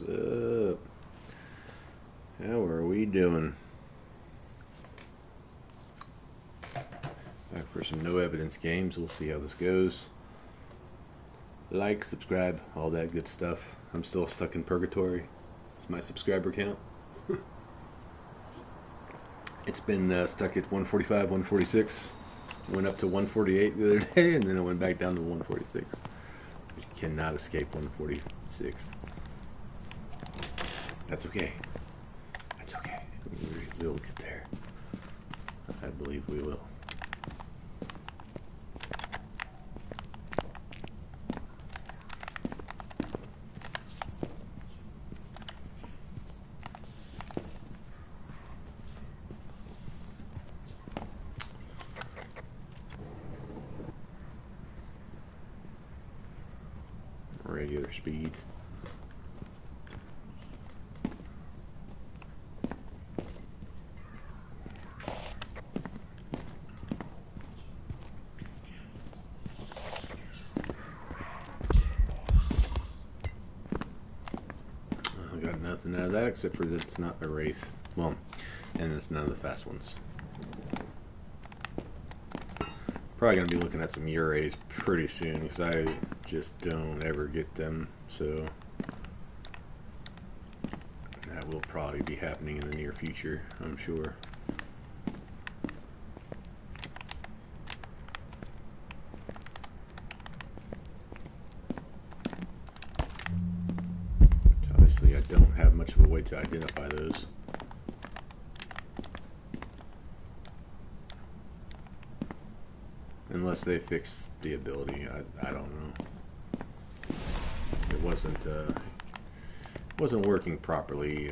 up? How are we doing? Back for some no evidence games. We'll see how this goes. Like, subscribe, all that good stuff. I'm still stuck in purgatory. It's my subscriber count. It's been stuck at 145, 146. Went up to 148 the other day, and then it went back down to 146. You cannot escape 146. That's okay. That's okay. We'll get there. I believe we will. Regular speed. I got nothing out of that except for that it's not a wraith. Well, and it's none of the fast ones. Probably gonna be looking at some Urays pretty soon because I just don't ever get them, so that will probably be happening in the near future, I'm sure. Obviously I don't have much of a way to identify those. Unless they fixed the ability, I don't know. It wasn't working properly,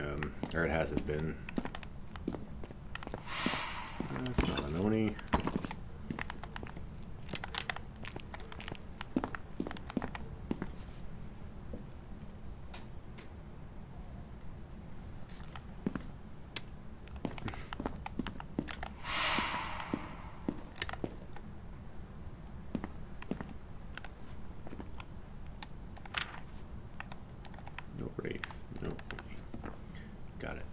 or it hasn't been. That's not an Oni. No wraith. No Oni. Got it.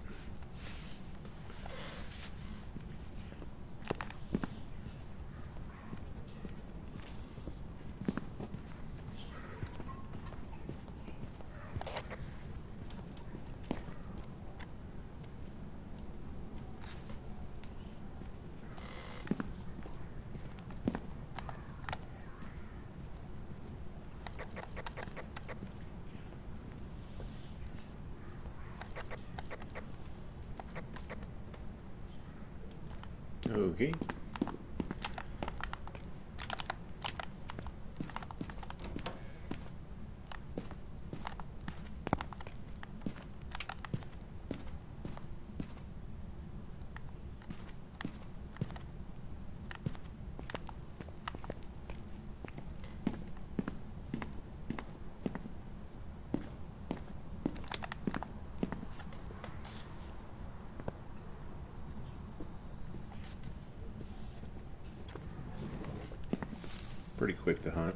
Okay. Pretty quick to hunt.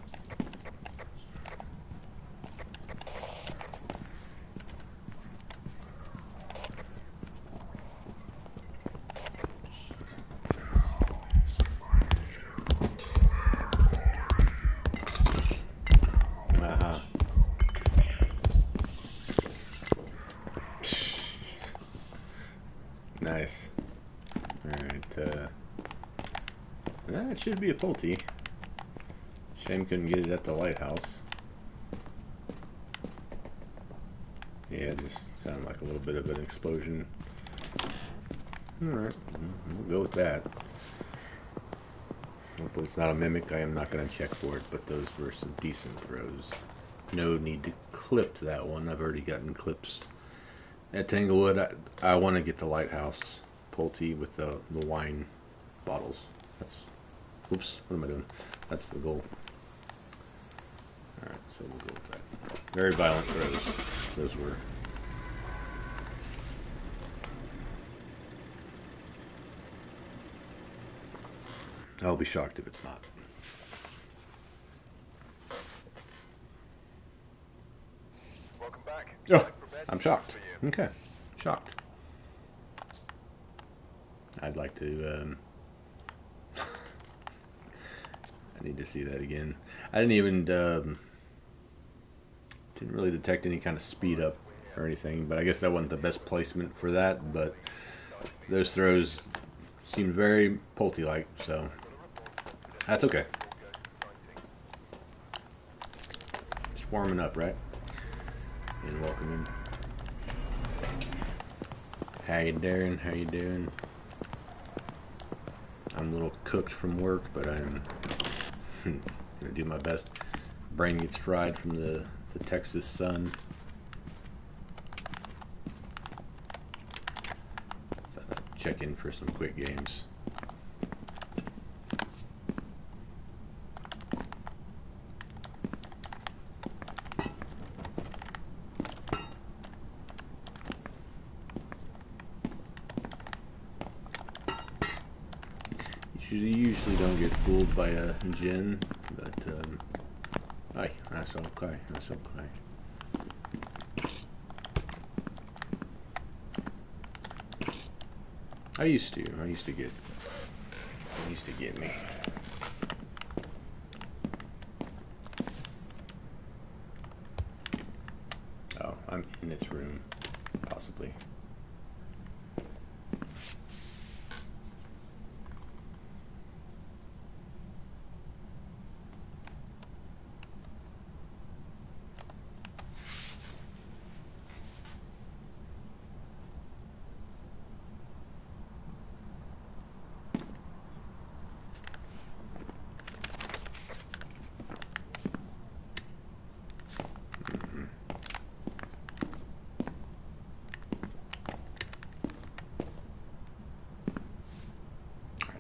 Uh-huh. Nice. Alright, that should be a Pulte. Shame couldn't get it at the lighthouse. Yeah, it just sounded like a little bit of an explosion. Alright, we'll go with that. Hopefully it's not a mimic. I am not going to check for it, but those were some decent throws. No need to clip that one. I've already gotten clips at Tanglewood. I want to get the lighthouse Pulte with the wine bottles. That's, oops, what am I doing? That's the goal. Alright, so we'll go with that. Very violent throws. Those were. I'll be shocked if it's not. Welcome back. Oh, I'm shocked. Okay. Shocked. I'd like to, I need to see that again. I didn't even, didn't really detect any kind of speed up or anything, but I guess that wasn't the best placement for that, but those throws seemed very Pulte-like, so that's okay. Just warming up, right? And welcome in. How you doing? How you doing? I'm a little cooked from work, but I'm gonna do my best. Brain gets fried from the Texas sun. So I'll check in for some quick games. Usually don't get fooled by a Jin, but aye, that's okay. That's okay. I used to get me. Oh, I'm in its room, possibly.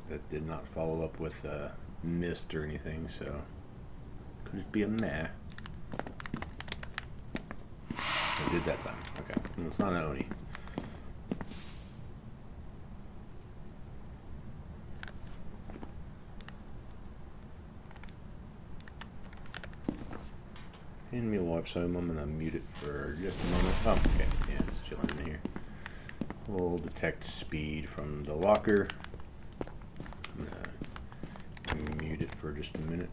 That did not follow up with mist or anything, so could it be a meh? I did that time. Okay, well, it's not an Oni. And meal watch home. I'm gonna mute it for just a moment. Oh, okay, yeah, it's chilling in here. We'll detect speed from the locker. I'm gonna mute it for just a minute.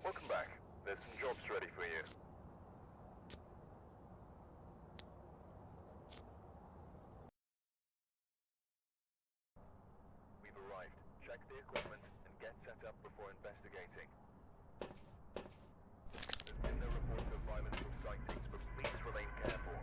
Welcome back. There's some jobs ready for you. We've arrived. Check the equipment and get set up before investigating. There's been no reports of violence or sightings, but please remain careful.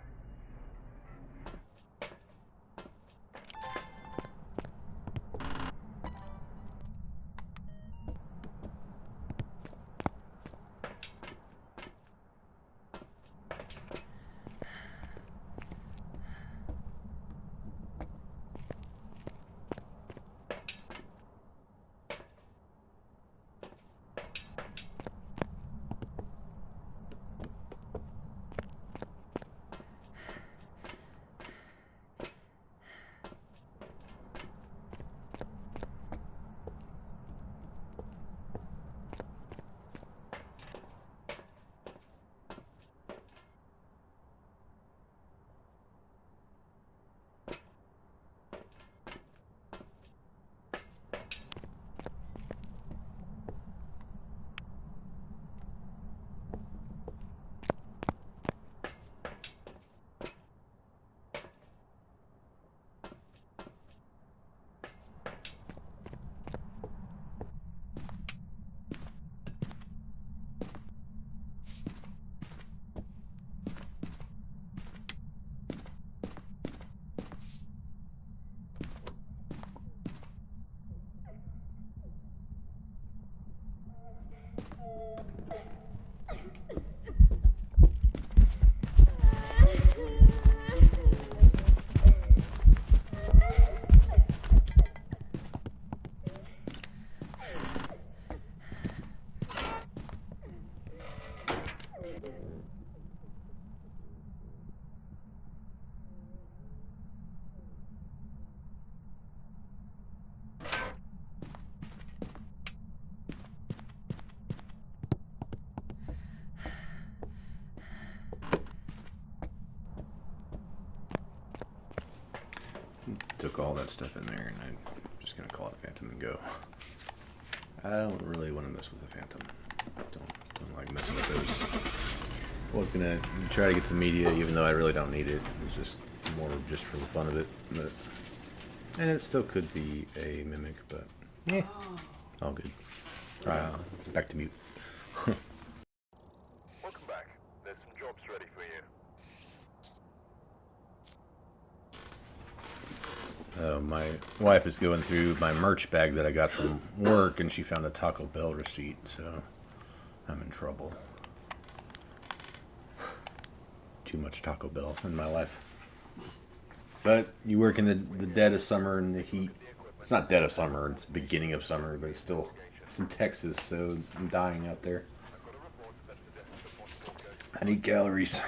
Took all that stuff in there, and I'm just gonna call it a Phantom and go. I don't really want to mess with the Phantom. Don't like messing with those. I was gonna try to get some media, even though I really don't need it. It's just more just for the fun of it. But and it still could be a mimic, but yeah, all good. Back to mute. Welcome back. There's some jobs ready for you. My wife is going through my merch bag that I got from work, and she found a Taco Bell receipt, so I'm in trouble. Too much Taco Bell in my life. But you work in the dead of summer and the heat. It's not dead of summer, it's beginning of summer, but it's in Texas, so I'm dying out there. I need calories.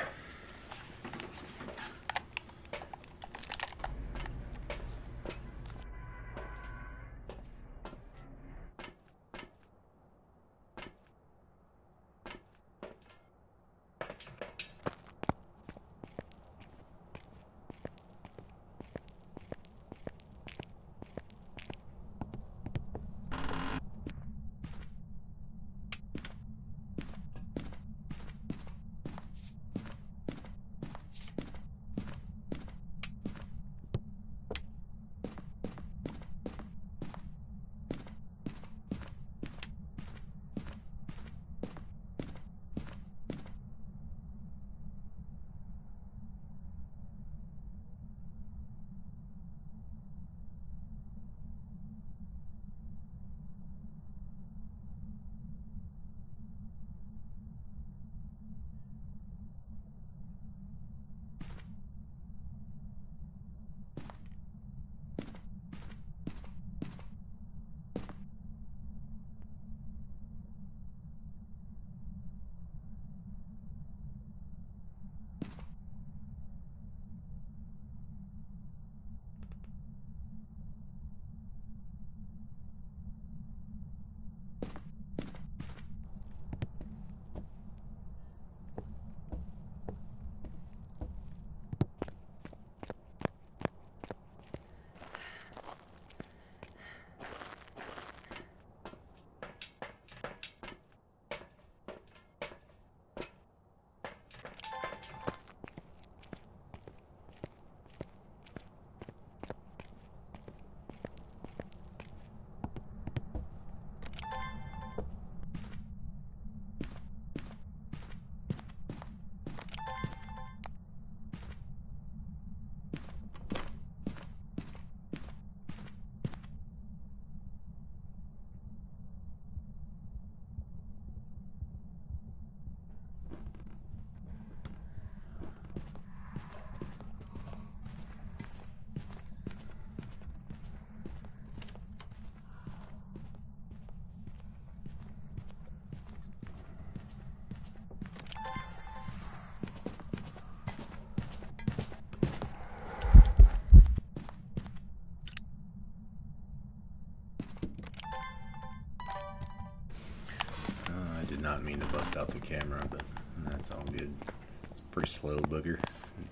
Pretty slow booger.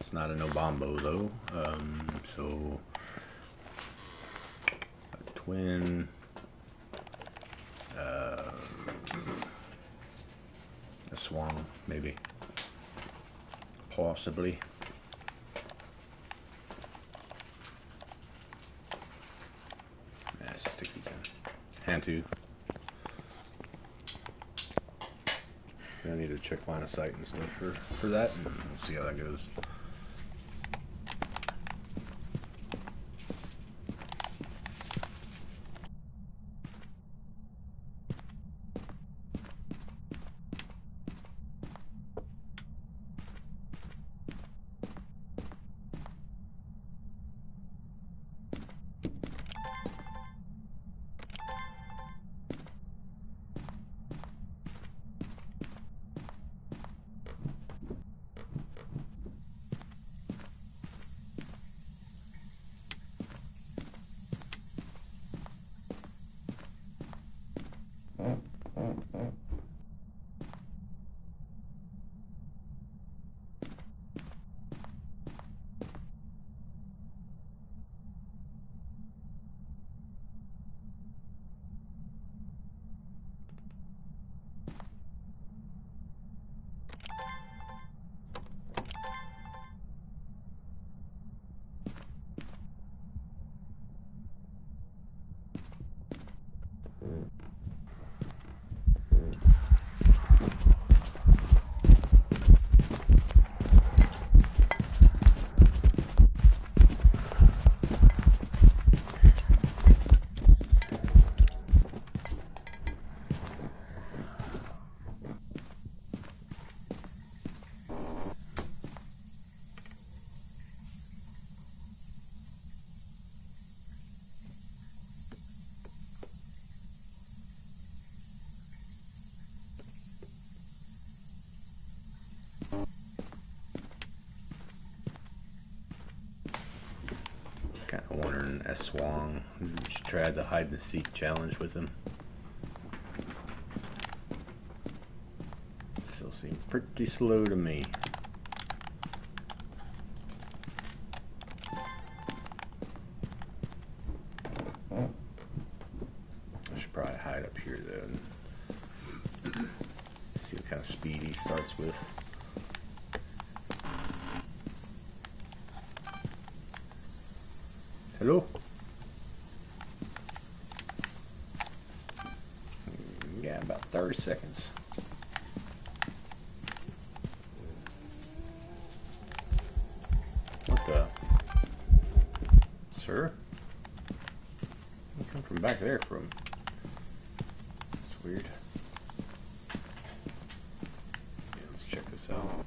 It's not an Obambo though. So a twin, a swan maybe, possibly. Let's just stick these in. Hand two. I need to check line of sight and stuff for that, and let's see how that goes. Kind of wondering a swang. We should try the hide and seek challenge with him. Still seems pretty slow to me. I should probably hide up here though and see what kind of speed he starts with. Hello? Yeah, about 30 seconds. What the? Sir? You come from back there from. It's weird. Yeah, let's check this out.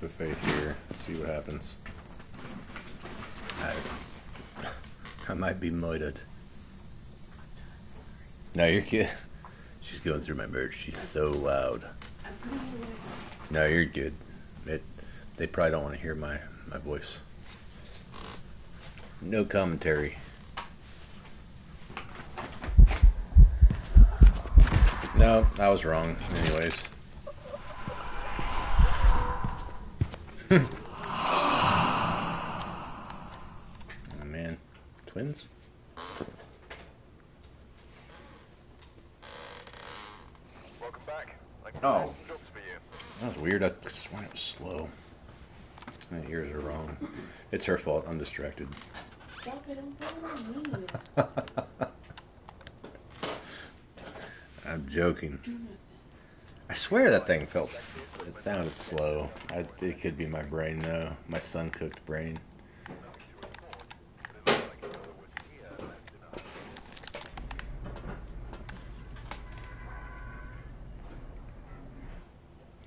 of faith here. See what happens. I might be muted. No, you're good. She's going through my merch. She's so loud. No, you're good. They probably don't want to hear my voice. No commentary. No, I was wrong. Anyways. Oh man. Twins? Welcome back. Oh. Jobs for you. That was weird. I swear it was slow. My ears are wrong. It's her fault. I'm distracted. Stop it, I'm putting on me. I'm joking. I swear that thing it sounded slow. It could be my brain though. My sun-cooked brain.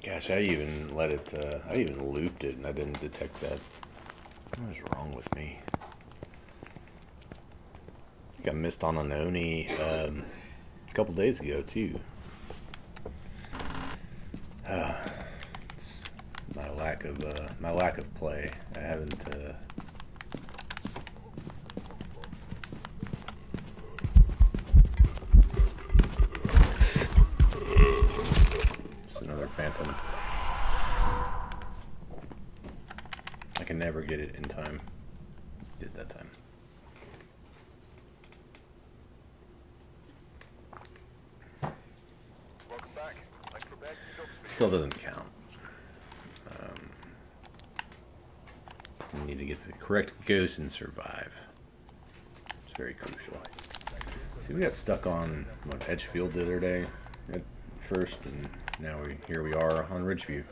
Gosh, I even I even looped it and I didn't detect that. What was wrong with me? I think I missed on an Oni a couple days ago too. It's my lack of play. I haven't. It's another phantom. I can never get it in time. Did that time. Welcome back. I'm prepared for jobs for you. Still doesn't count. We need to get the correct ghost and survive. It's very crucial. See, we got stuck on what Edgefield the other day at first, and now here we are on Ridgeview,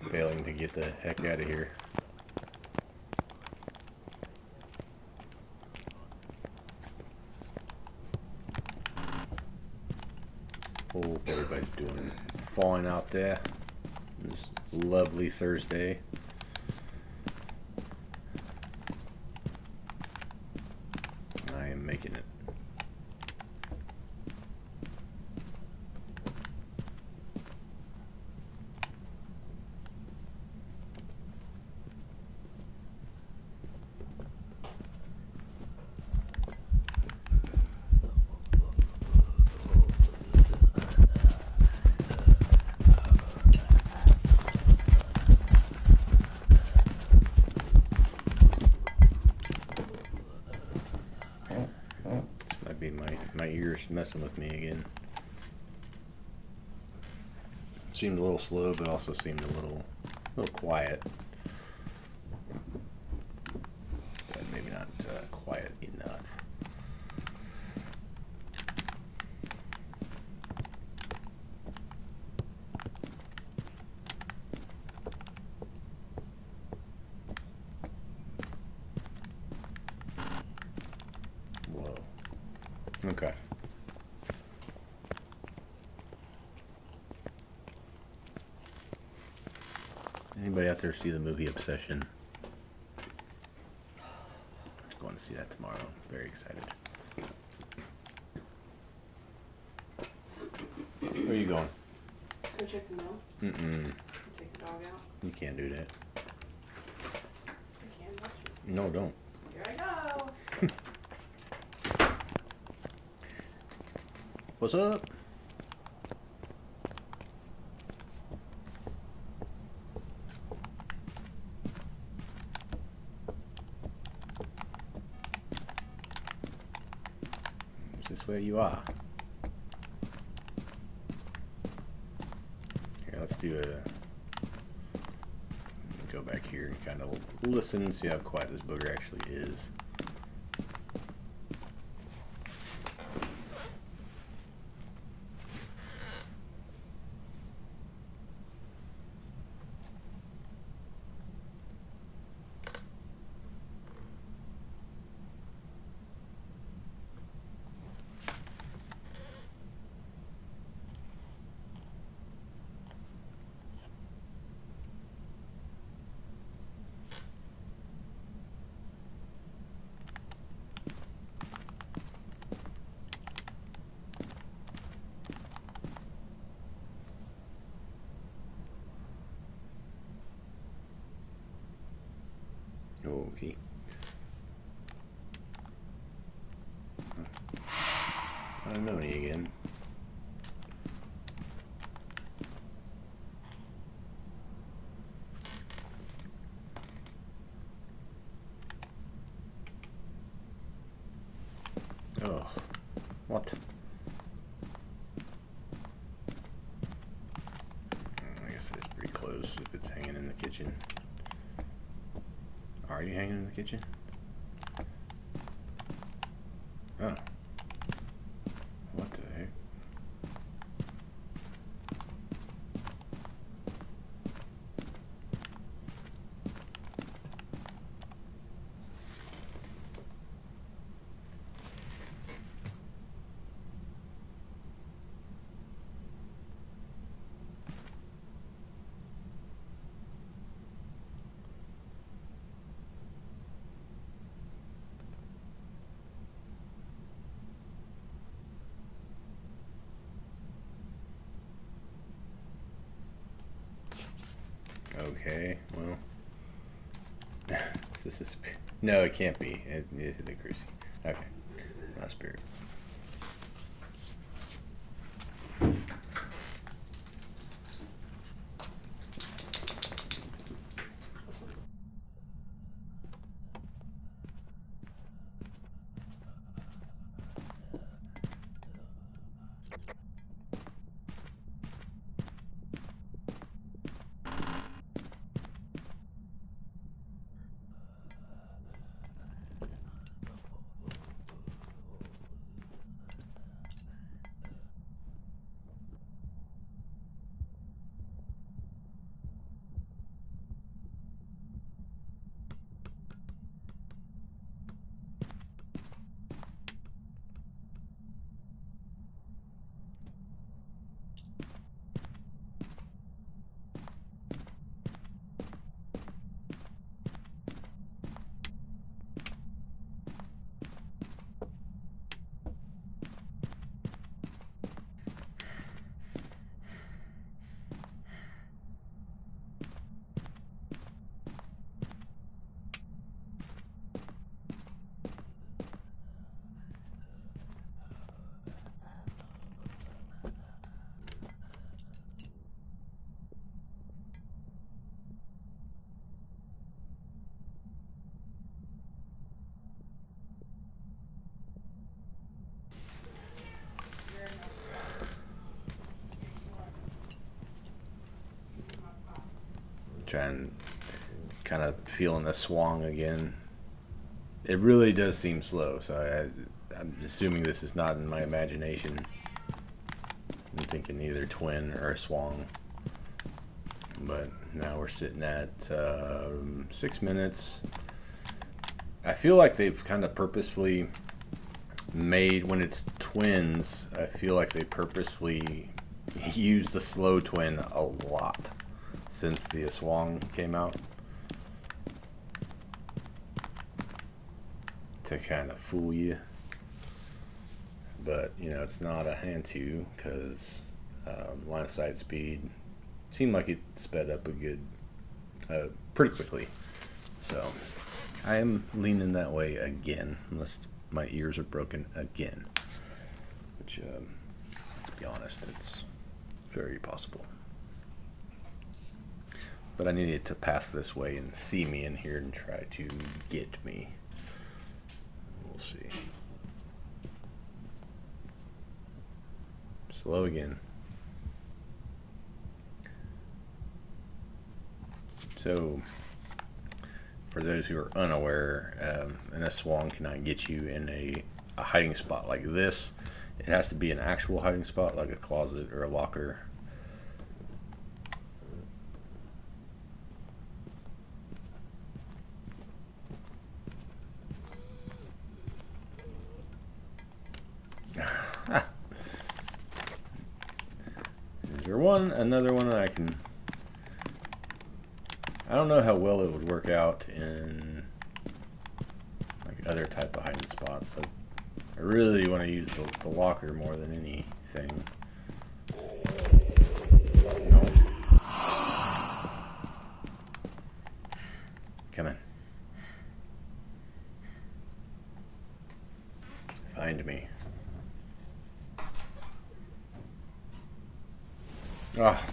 failing to get the heck out of here. Hope everybody's doing fine out there this lovely Thursday. I am making it. My ears messing with me again. Seemed a little slow, but also seemed a little quiet. But maybe not quiet enough. Whoa. Okay. Anybody out there see the movie Obsession? I'm going to see that tomorrow. Very excited. Where are you going? Go check the mail. Mm-mm. Take the dog out. You can't do that. I can, watch it. No, don't. Here I go. What's up? Is this where you are? Here, let's do go back here and kind of listen and see how quiet this booger actually is. Okay. Anemone again. Oh, what? I guess it's pretty close if it's hanging in the kitchen. Are you hanging in the kitchen? Oh. What the heck? Okay, well. This is no, it can't be. It hit the cruci. Okay, not spirit. Trying, kind of feeling the swung again. It really does seem slow, so I'm assuming this is not in my imagination. I'm thinking either twin or a swung. But now we're sitting at 6 minutes. I feel like they've kind of purposefully made, when it's twins, I feel like they purposefully use the slow twin a lot since the Aswang came out to kind of fool you. But you know, it's not a Hantu because line of sight speed seemed like it sped up a good pretty quickly. So I am leaning that way again, unless my ears are broken again, which let's be honest, it's very possible. But I need it to pass this way and see me in here and try to get me. We'll see. Slow again. So, for those who are unaware, an Aswang cannot get you in a hiding spot like this. It has to be an actual hiding spot, like a closet or a locker. Is there another one that I don't know how well it would work out in like other type of hiding spots. So I really want to use the locker more than anything. No. Come on. find me. Oh.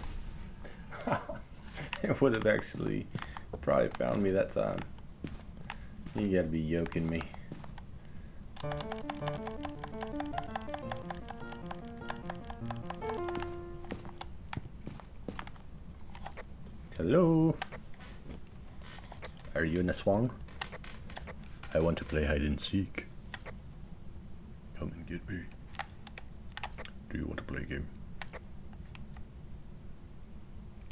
It would have actually probably found me that time. You gotta be yoking me. Hello? Are you in a swang? I want to play hide and seek. Come and get me. Do you want to play a game?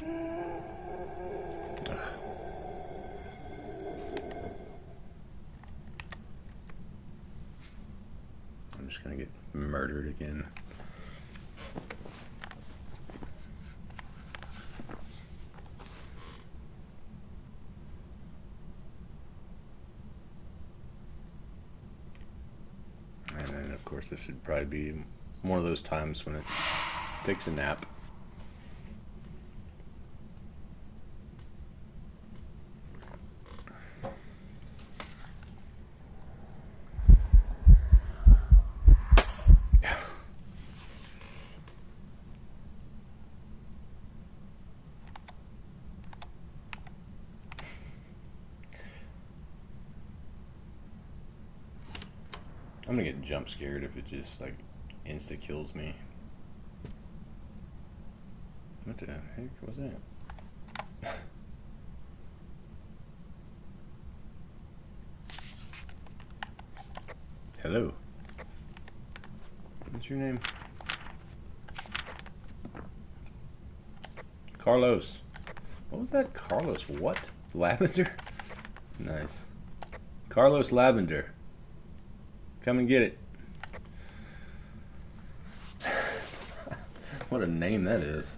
Ugh. I'm just gonna get murdered again. And then of course this would probably be one of those times when it takes a nap. I'm gonna get jump scared if it just like insta kills me. What the heck was that? Hello. What's your name? Carlos. What was that? Carlos what? Lavender? Nice. Carlos Lavender. Come and get it. What a name that is.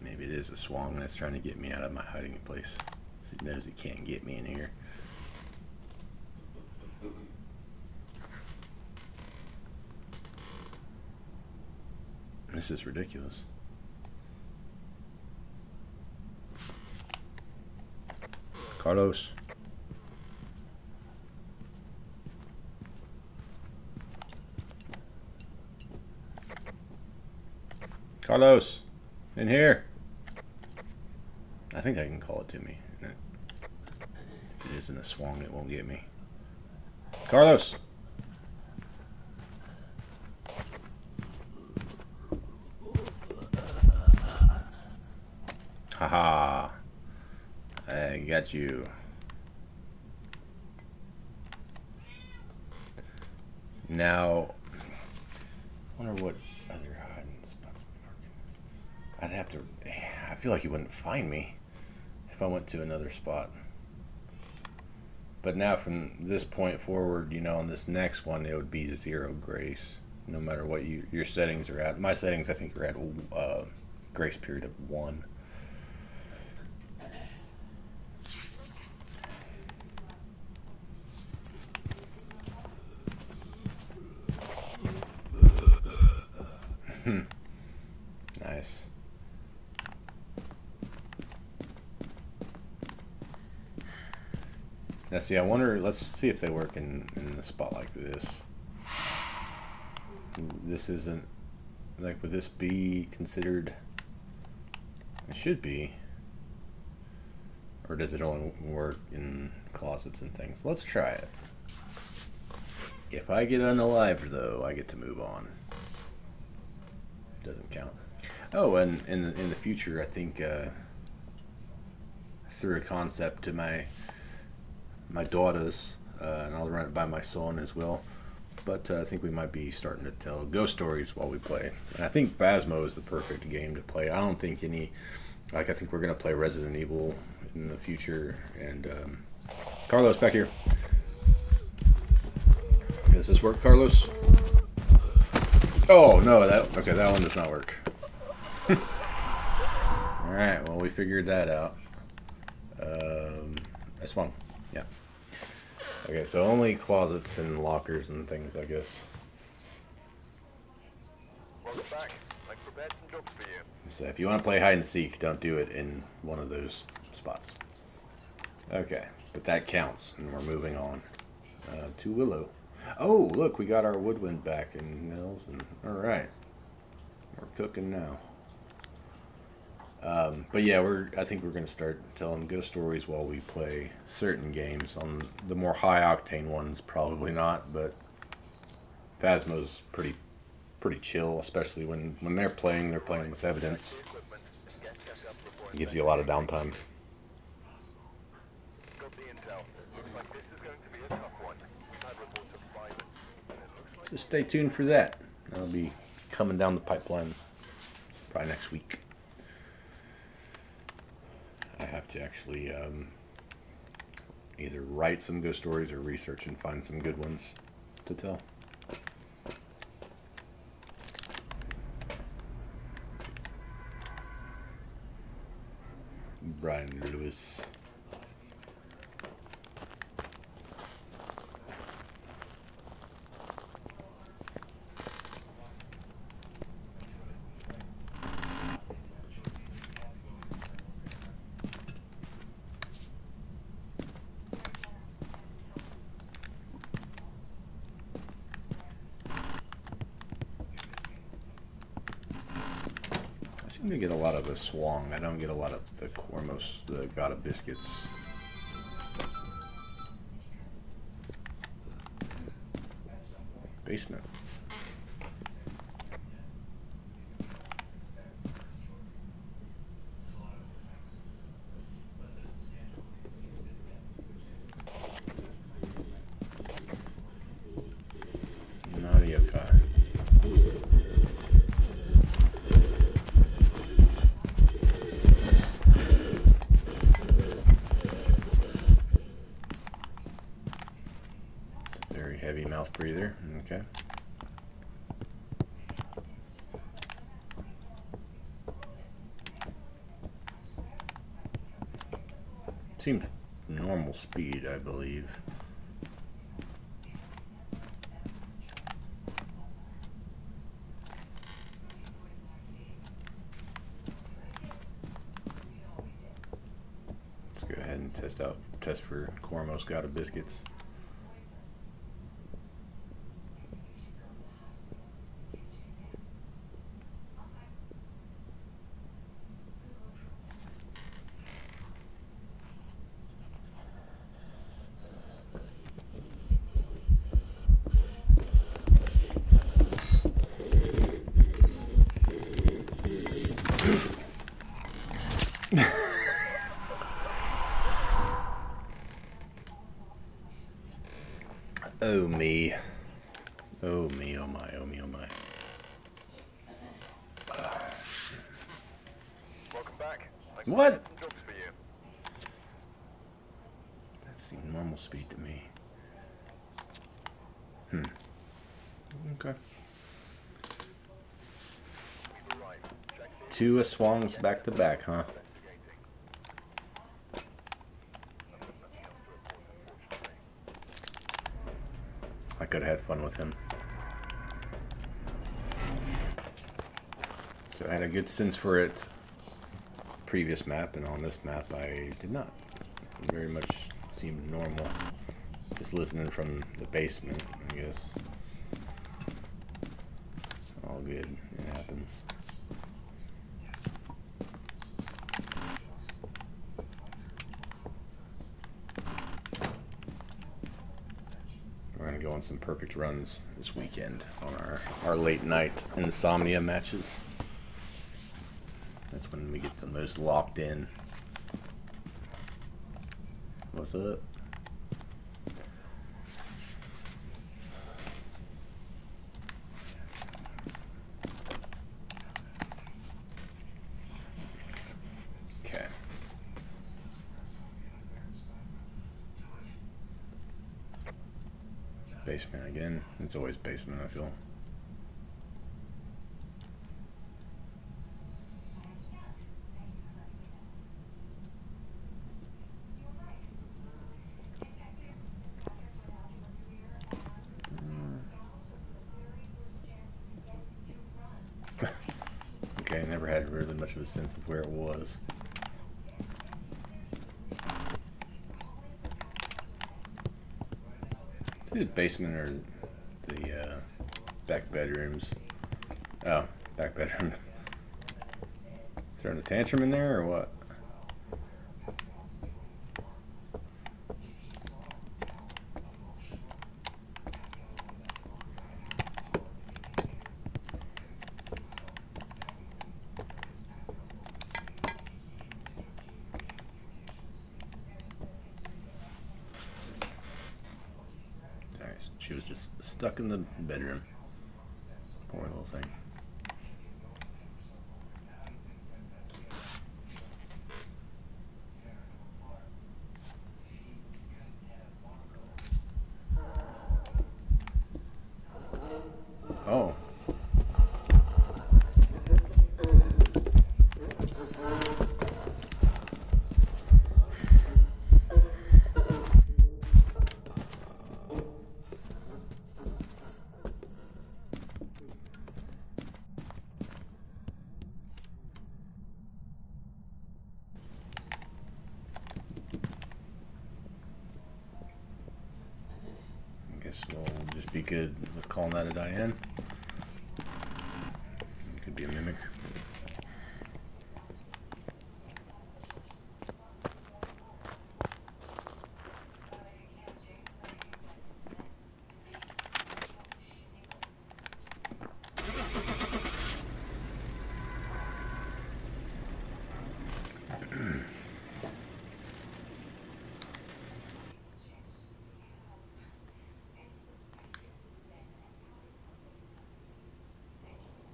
Maybe it is a swang that's trying to get me out of my hiding place. He knows he can't get me in here. This is ridiculous. Carlos. Carlos. In here. I think I can call it to me. If it isn't a swang, it won't get me. Carlos. Haha. I got you. Now, I wonder what other hiding spots would work. I'd have to. I feel like he wouldn't find me if I went to another spot. But now from this point forward, you know, on this next one, it would be 0 grace, no matter what your settings are at. My settings, I think, are at grace period of 1. Nice. Now, see, I wonder. Let's see if they work in a spot like this. This isn't like. Would this be considered? It should be. Or does it only work in closets and things? Let's try it. If I get unalived, though, I get to move on. Doesn't count. Oh, and in the future, I think through a concept to my daughters, and I'll run it by my son as well. But I think we might be starting to tell ghost stories while we play. And I think Phasmo is the perfect game to play. I don't think any, like I think we're gonna play Resident Evil in the future. And Carlos, back here. Does this work, Carlos? Oh no, okay, that one does not work. All right, well we figured that out. That's fun. Yeah. Okay, so only closets and lockers and things, I guess. Welcome back. I've prepared some jobs for you. So if you want to play hide and seek, don't do it in one of those spots. Okay, but that counts, and we're moving on to Willow. Oh, look, we got our woodwind back in Nils, and all right, we're cooking now. But yeah, I think we're gonna start telling ghost stories while we play certain games. On the more high octane ones, probably not, but Phasmo's pretty chill, especially when they're playing with evidence. Check the equipment and get set up before It gives you a lot of investigating. downtime. Got the intel. Looks like this is going to be a tough one. We've had reports of violence, and it looks like So stay tuned for that. That'll be coming down the pipeline probably next week. I have to actually either write some ghost stories or research and find some good ones to tell. Brian Lewis. I seem to get a lot of the swang. I don't get a lot of the Cormos, the Gata biscuits. Basement. Nadia Kai. It's a very heavy mouth breather. Okay. Seems normal speed, I believe. Let's go ahead and test for Cormos Gata biscuits. Oh me. Oh me, oh my, oh me, oh my. welcome back. I can What? set some jobs for you. That seemed normal speed to me. Okay. We've arrived. Check the Two equipment and Aswangs get back to set up back, before huh? investigating. I've got nothing else to report, unfortunately. I could have had fun with him. So I had a good sense for it previous map, and on this map I did not. It very much seemed normal. Just listening from the basement, I guess. All good. It happens. We're gonna go on some perfect runs this weekend on our late night insomnia matches. That's when we get the most locked in. What's up? Okay. Basement again. It's always basement, I feel. Okay, I never had really much of a sense of where it was. do the basement or the back bedrooms. Oh, back bedroom. Throwing a tantrum in there or what? Sorry, she was just stuck in the bedroom. Poor little thing. Oh. I guess we'll just be good with calling that a Diane. It could be a mimic.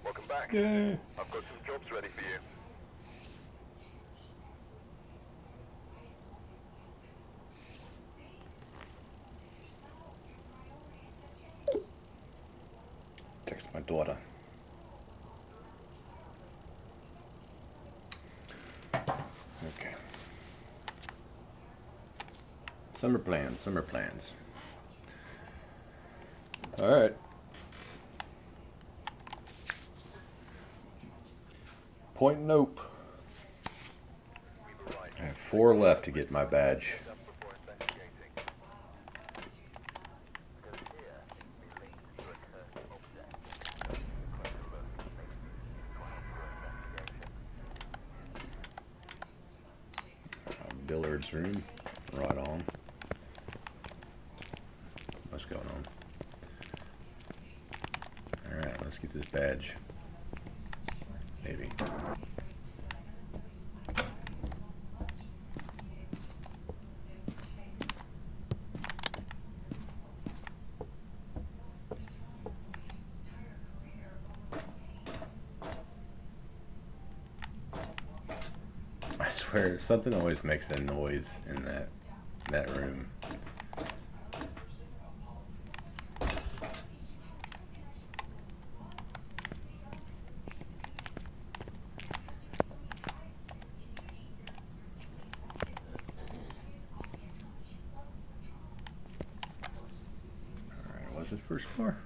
Welcome back. Yay. I've got some jobs ready for you. Text my daughter. Okay. Summer plans, summer plans. Alright. Point nope. We've arrived. I have 4 left to get my badge. Up before investigating. Because here, we linked to a cursed object. Closer look. Maybe this will help your investigation. Billiards room. Right on. What's going on? Alright, let's get this badge. Maybe. I swear, something always makes a noise in that room. Alright, was it first floor?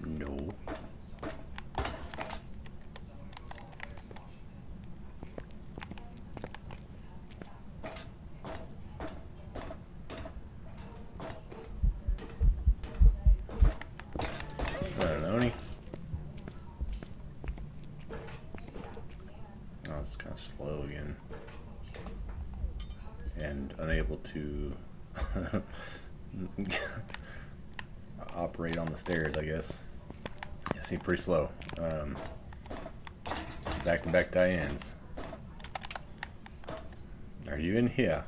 No. I don't know any. Oh, it's kind of slow again. And unable to operate on the stairs, I guess. Yeah, seem pretty slow. Back-to-back Dianes. Are you in here?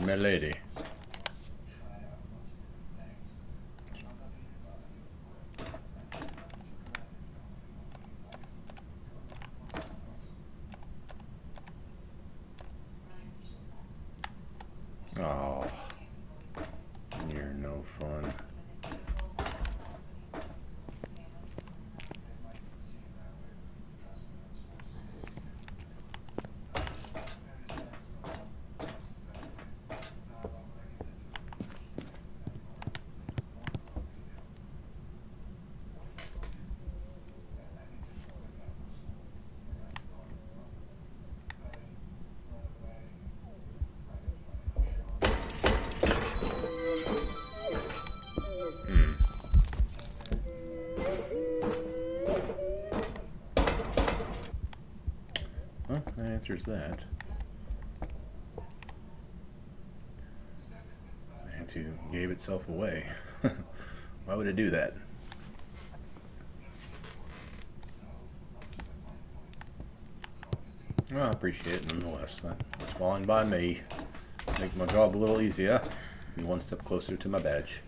My lady. Oh, you're no fun. That answers that. Mantu gave itself away. Why would it do that? Well, I appreciate it nonetheless. That's fine by me. Make my job a little easier. Be one step closer to my badge.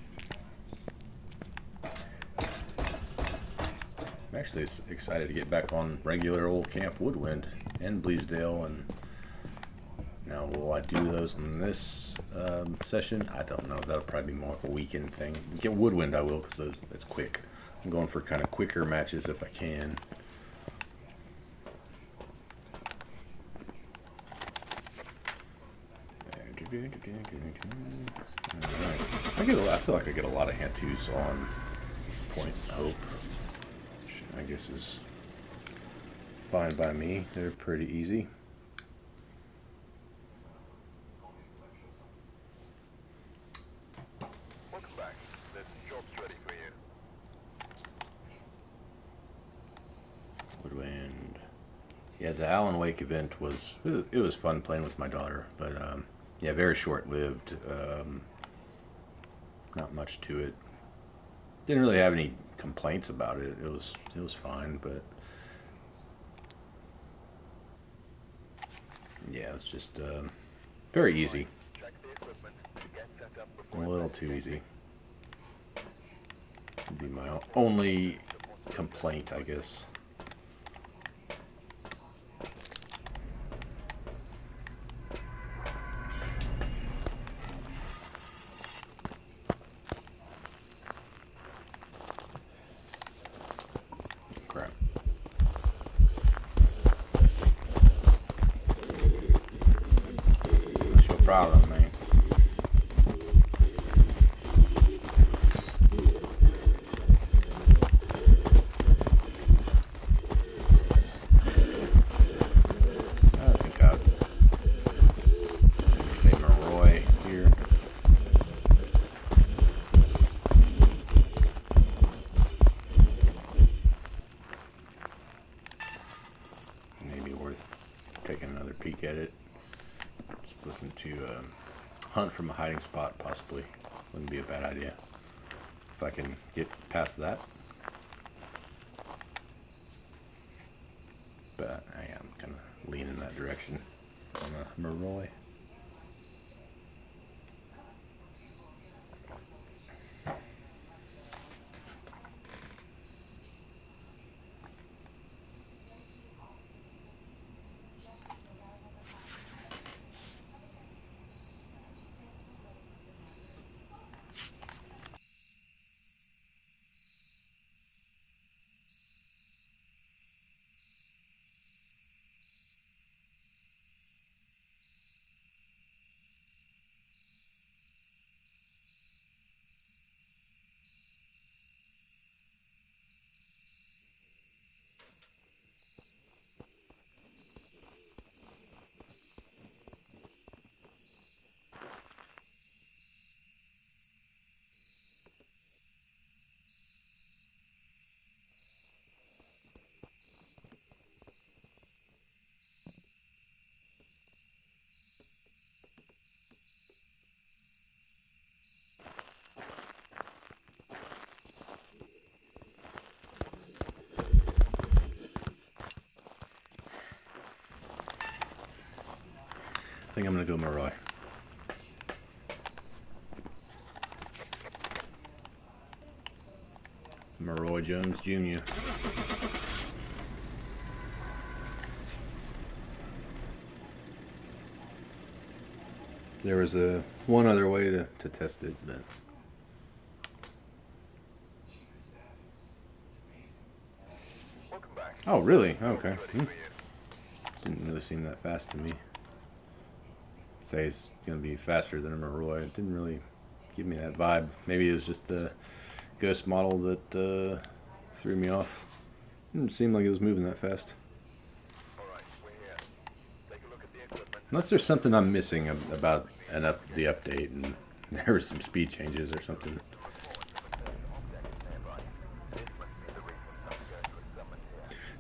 I'm actually excited to get back on regular old Camp Woodwind and Bleasdale, and now will I do those in this session? I don't know. That'll probably be more of a weekend thing. Get Woodwind I will, because it's quick. I'm going for kind of quicker matches if I can. I feel like I get a lot of Hantus on Point Hope, which I guess is fine by me. They're pretty easy. Welcome back. There's jobs ready for you. Woodwind. Yeah, the Alan Wake event was fun playing with my daughter, but yeah, very short-lived. Not much to it. Didn't really have any complaints about it. It was fine, but yeah, it's just very easy. Check the equipment. Get set up A before little too easy. Would be my only complaint, I guess. Crap. What's your problem, man? I think I'll say Maroy here. Maybe worth taking another peek at it. Just listen to Hunt from a Hiding Spot, possibly. Wouldn't be a bad idea. If I can get past that. But I am kind of leaning that direction on a Maroy. I think I'm going to go Maroy. Maroy Jones Jr. There was one other way to test it, but Welcome back. oh really? Okay. Ready for you. Didn't really seem that fast to me. Say it's gonna be faster than a Maroy. It didn't really give me that vibe. Maybe it was just the Ghost model that threw me off. Didn't seem like it was moving that fast. All right, we're here. Take a look at the equipment. Unless there's something I'm missing about the update, and there were some speed changes or something.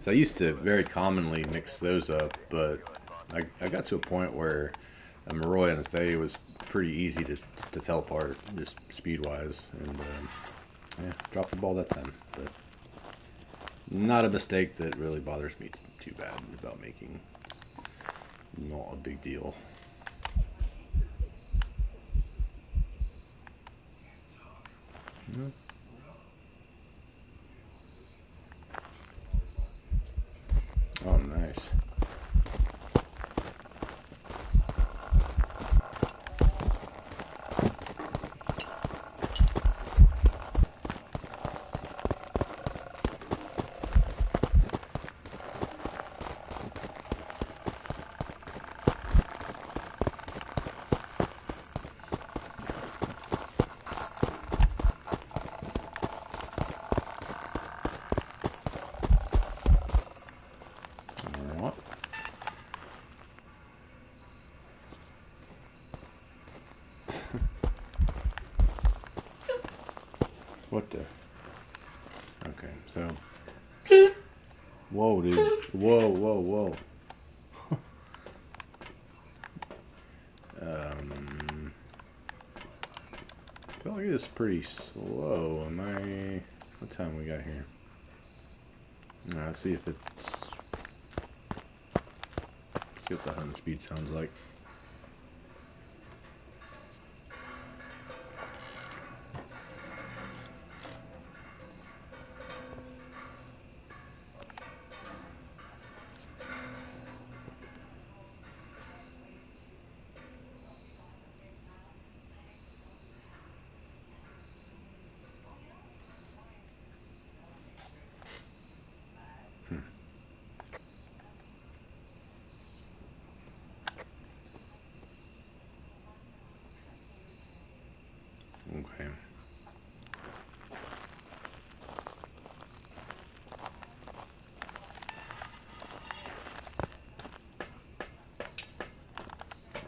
So I used to very commonly mix those up, but I got to a point where Maroy and Thay was pretty easy to tell apart, just speed-wise, and yeah, dropped the ball that time. But not a mistake that really bothers me too bad about making. It's not a big deal. Yeah. Oh, nice. What the? Okay, so. Whoa, dude. Whoa, whoa, whoa. I feel like it's pretty slow. Am I? What time we got here? Let's see if it's. See what the hunting speed sounds like. Okay.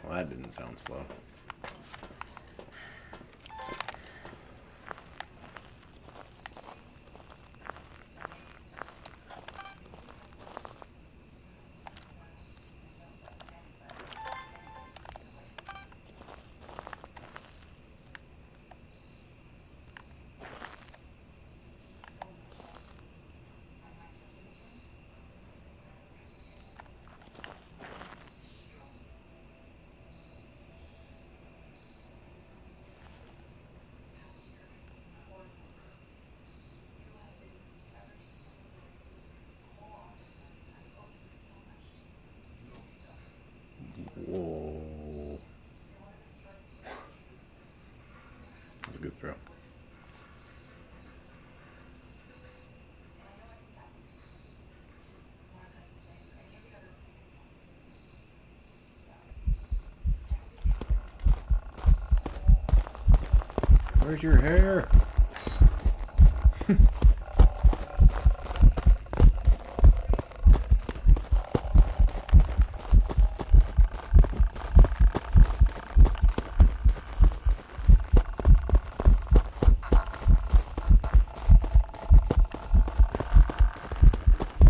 Well, that didn't sound slow. Whoa. That's a good throw. Where's your hair?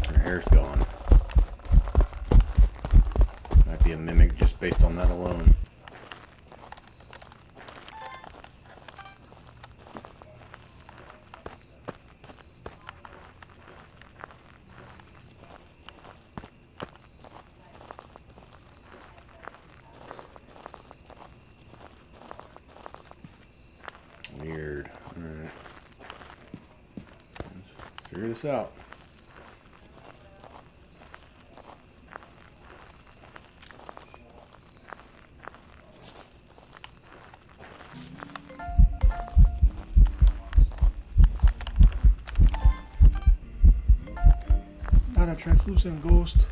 Her hair's gone. Might be a mimic just based on that alone. Weird. Alright. Let's figure this out. Not a translucent ghost.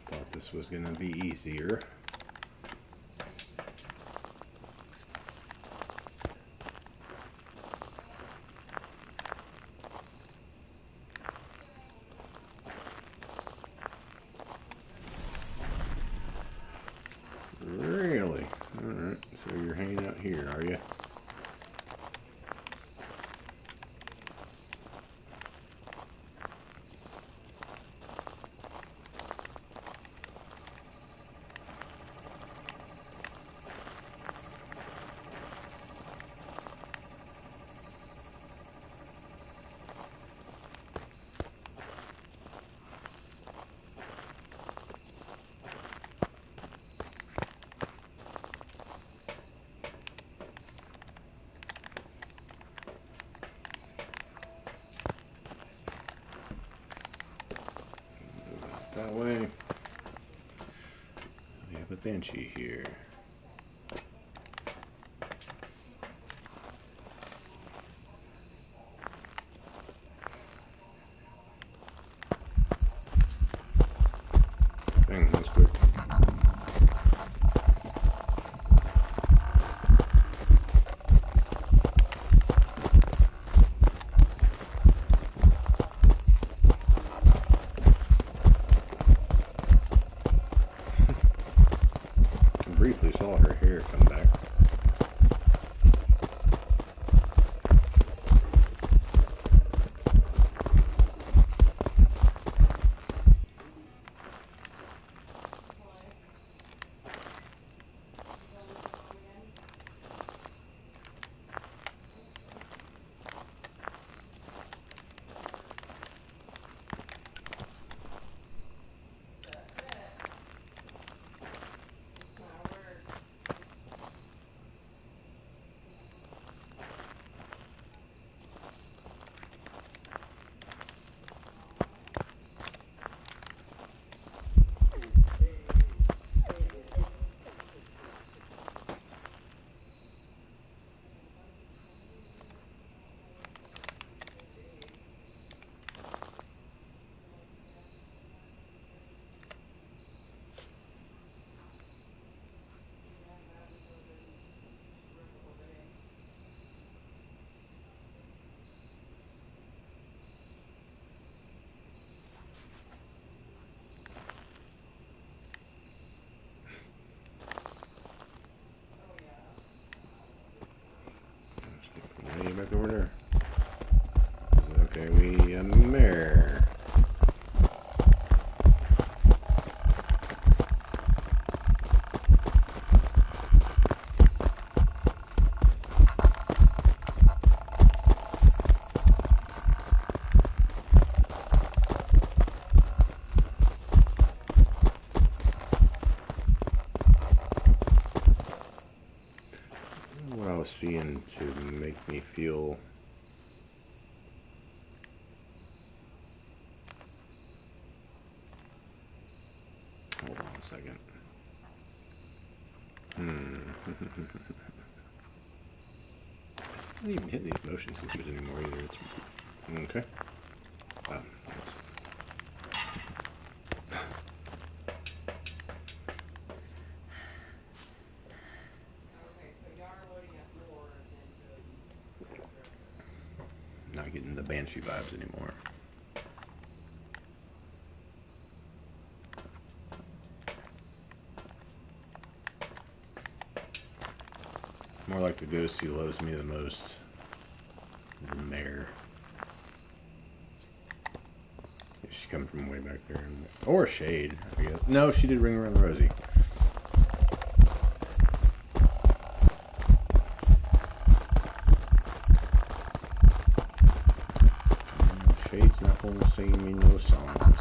Thought this was gonna be easier. not here, are you? That way. We have a banshee here. Dang, that was quick. Briefly saw her hair come back. Way back over there. Okay, we a mare. What I was seeing to make me feel hold on a second. It's not even hitting these motion sensors anymore either. It's okay. That's not getting the banshee vibes anymore. More like the ghost who loves me the most. The mare. She's coming from way back there. Or Shade, I guess. No, she did ring around the rosy. Shade's not going to sing me no songs.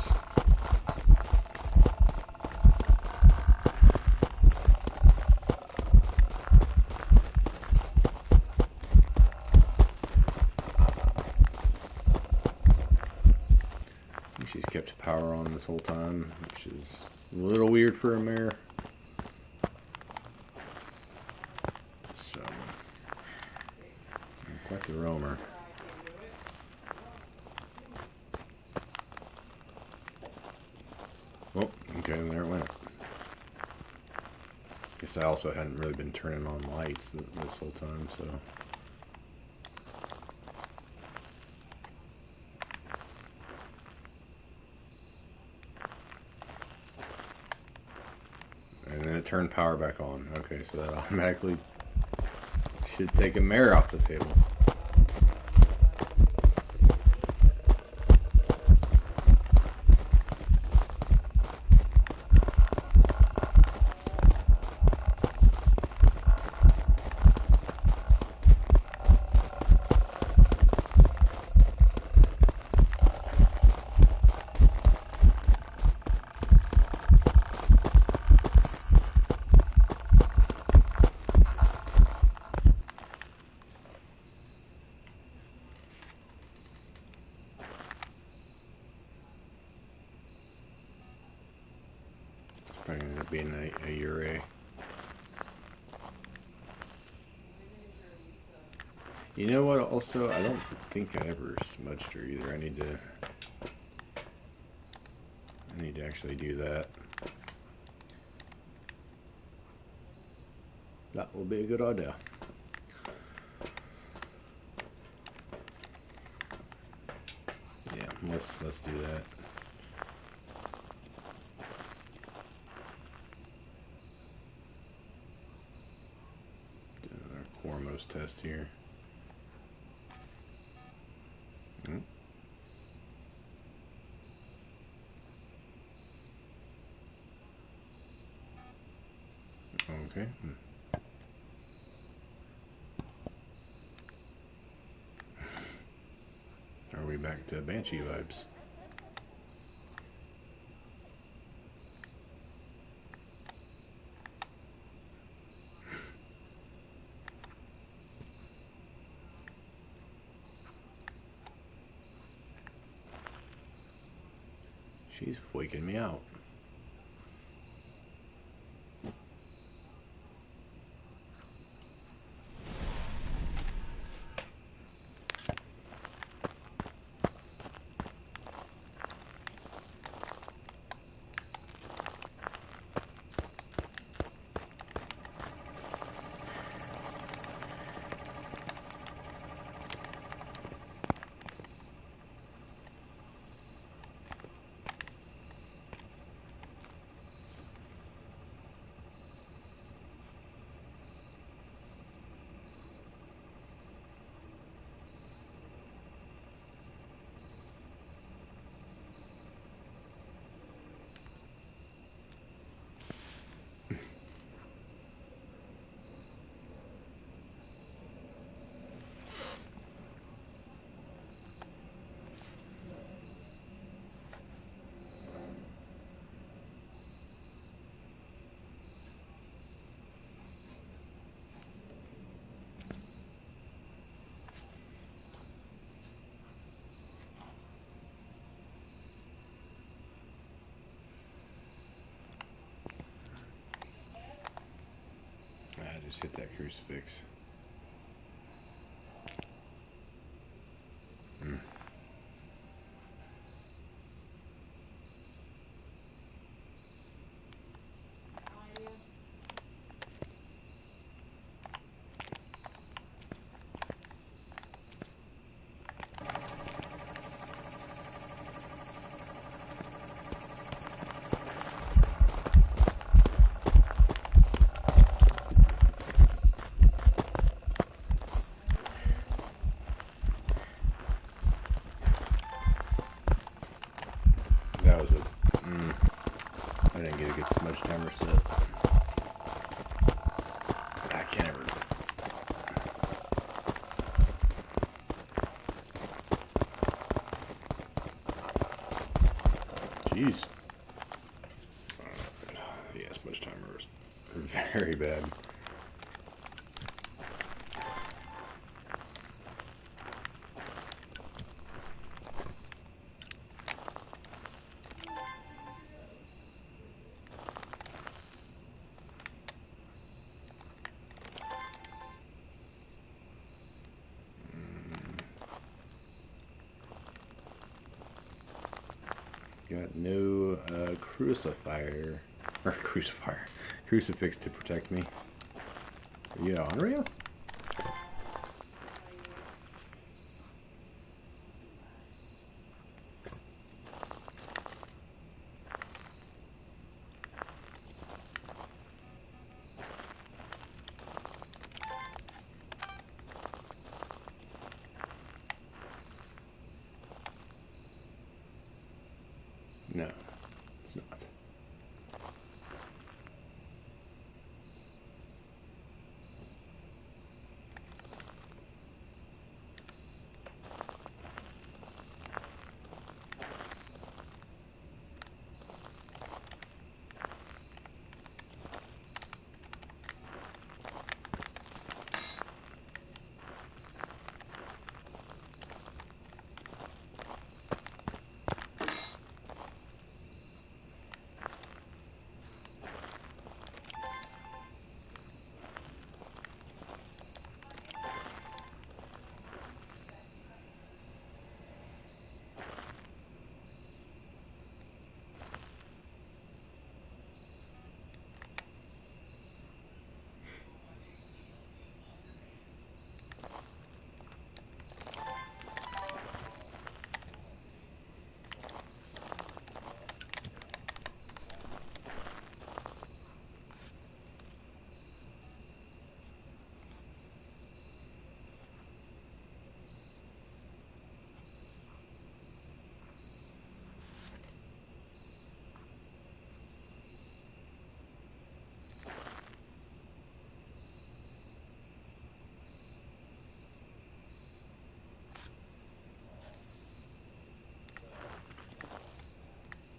She's kept power on this whole time, which is a little weird for a mare. So, quite the roamer. Oh, okay, there it went. Guess I also hadn't really been turning on lights this whole time, so. And then it turned power back on. Okay, so that automatically Should take a mare off the table. Probably end up being a Ure. You know what? Also, I don't think I ever smudged her either. I need to actually do that. That will be a good idea. Yeah, let's do that. Foremost test here. Okay. Are we back to Banshee vibes? She's freaking me out. I just hit that crucifix. That was I didn't get a good smudge timer set. I can't ever. Jeez. Yeah, smudge timer was very bad. Got no crucifix to protect me. Are you on rail? No, it's not.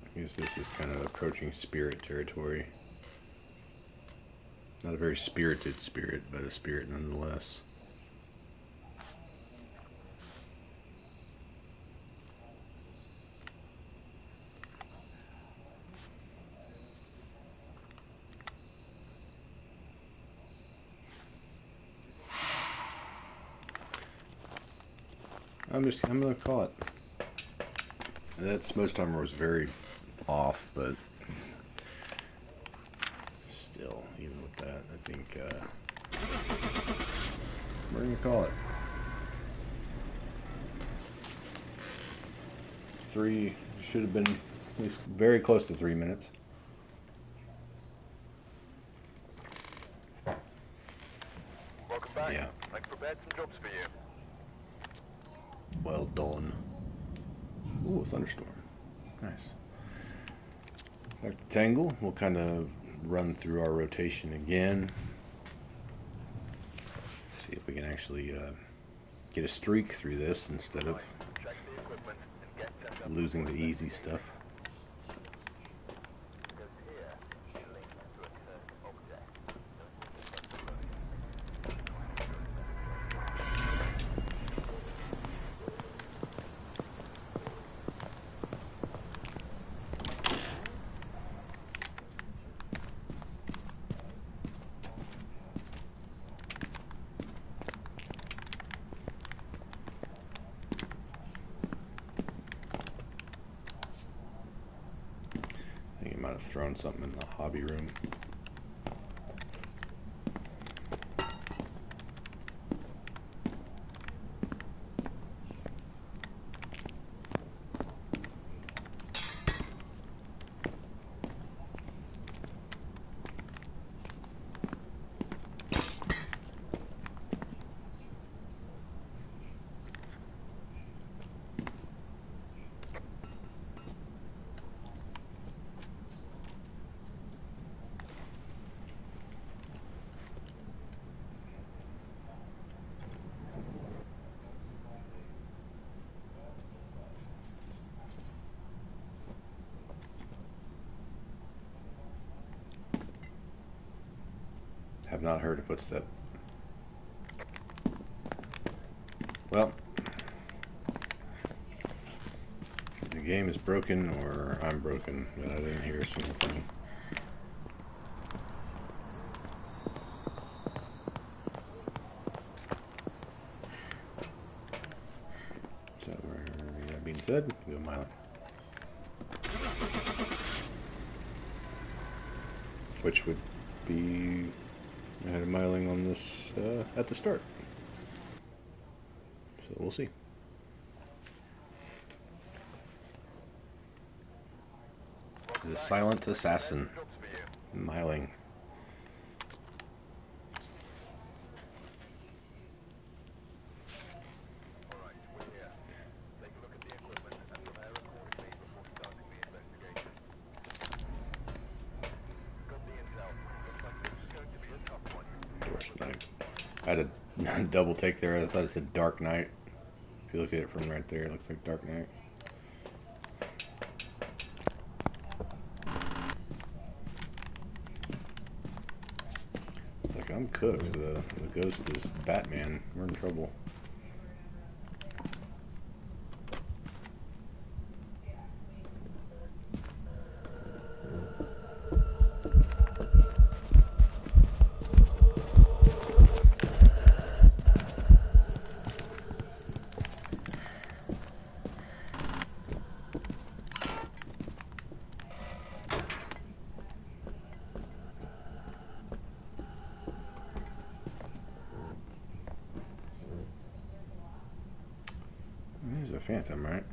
I guess this is kind of approaching spirit territory. Not a very spirited spirit, but a spirit nonetheless. I'm gonna call it. That smoke timer was very off, but still, even with that, I think we're gonna call it. 3 should have been at least very close to 3 minutes. Welcome back. Yeah. I've prepared some jobs for you. Well done. Ooh, a thunderstorm. Nice. Back to Tangle. We'll kind of run through our rotation again. See if we can actually get a streak through this instead of Check the equipment and get set up. losing the easy stuff. Because here, you link to a certain object. I think I might have thrown something in the hobby room. Have not heard a footstep. Well, the game is broken or I'm broken, but I didn't hear a single thing. So, that being said, go Miley. Which would be ahead of Miling on this at the start. So we'll see. The Silent Assassin, Miling. Alright, we're here. Take a look at the equipment and prepare accordingly before starting the investigation. had a double take there. I thought it said Dark Knight. If you look at it from right there, it looks like Dark Knight. It's like, I'm cooked. The ghost is Batman. We're in trouble. There's a phantom, right?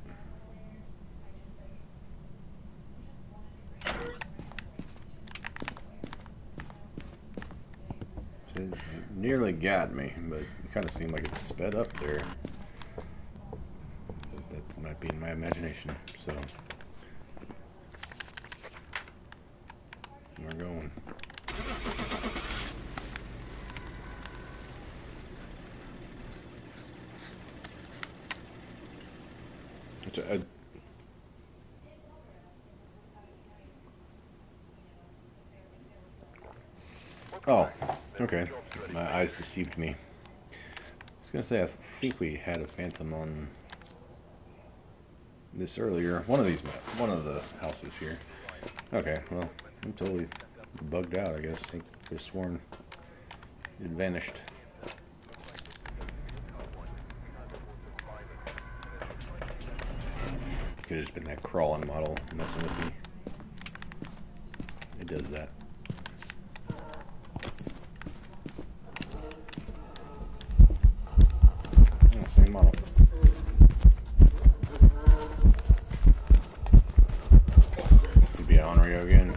So it nearly got me, but it kind of seemed like it sped up there. But that might be in my imagination, so we're going. Oh, okay. My eyes deceived me. I was gonna say, I think we had a phantom on this earlier. One of the houses here. Okay, well, I'm totally bugged out, I guess. I could have sworn it vanished. Could have just been that crawling model messing with me. It does that. Oh, same model. Could be Onryo again.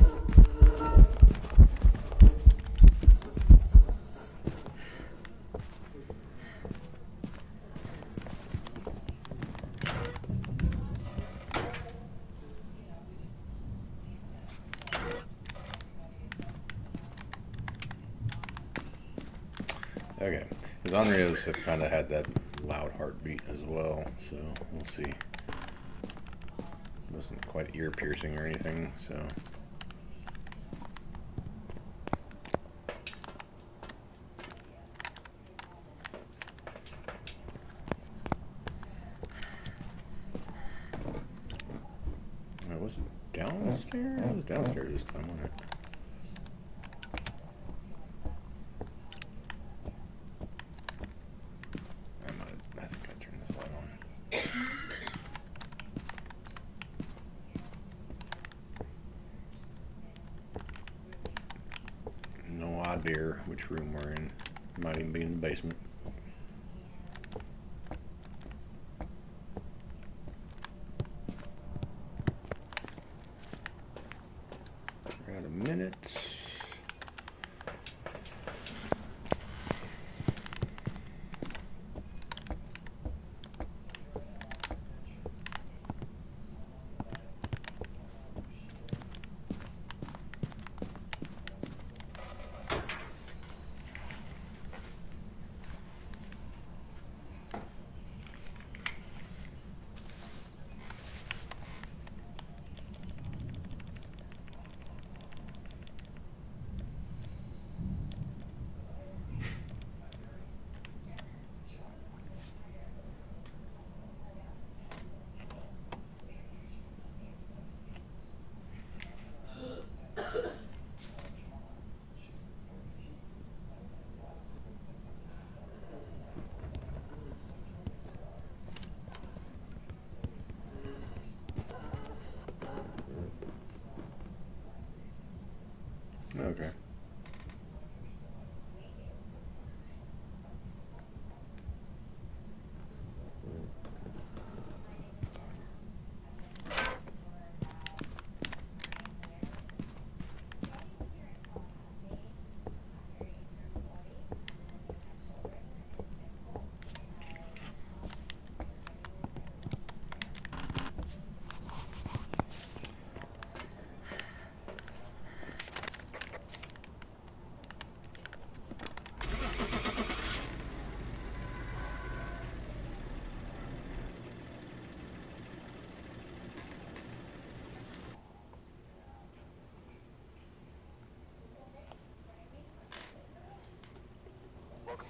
Okay, because Onryos have kind of had that loud heartbeat as well, so we'll see. It wasn't quite ear piercing or anything, so. Was it downstairs? It was downstairs this time, wasn't it? I think I turned this light on. No idea which room we're in. Might even be in the basement. We're at a minute. Okay.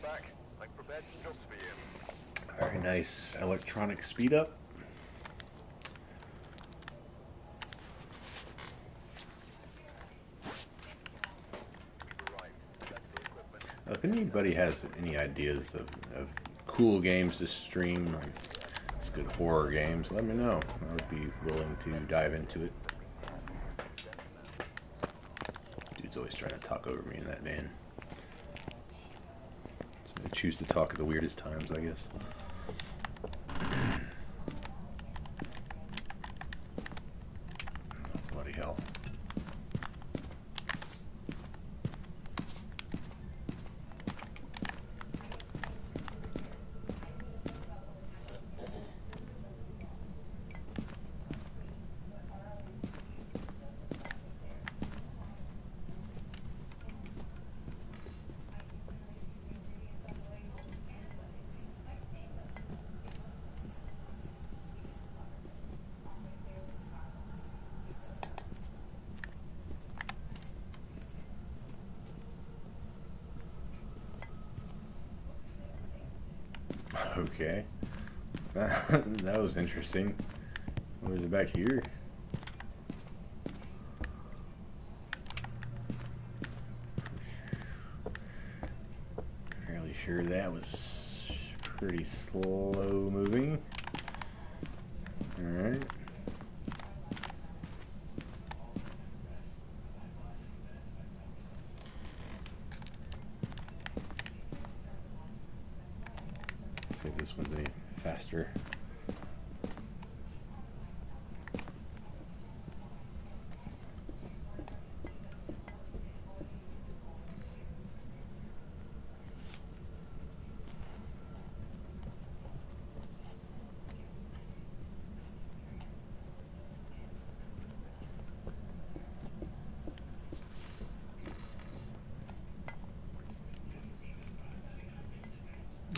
back. I've prepared some jobs for you. Very nice electronic speed up. If anybody has any ideas of cool games to stream, like it's good horror games, let me know. I would be willing to dive into it. Dude's always trying to talk over me in that van. So I choose to talk at the weirdest times, I guess. Oh, bloody hell. Okay. That was interesting. What is it back here? Fairly sure that was pretty slow moving. Alright. See if this one's any faster.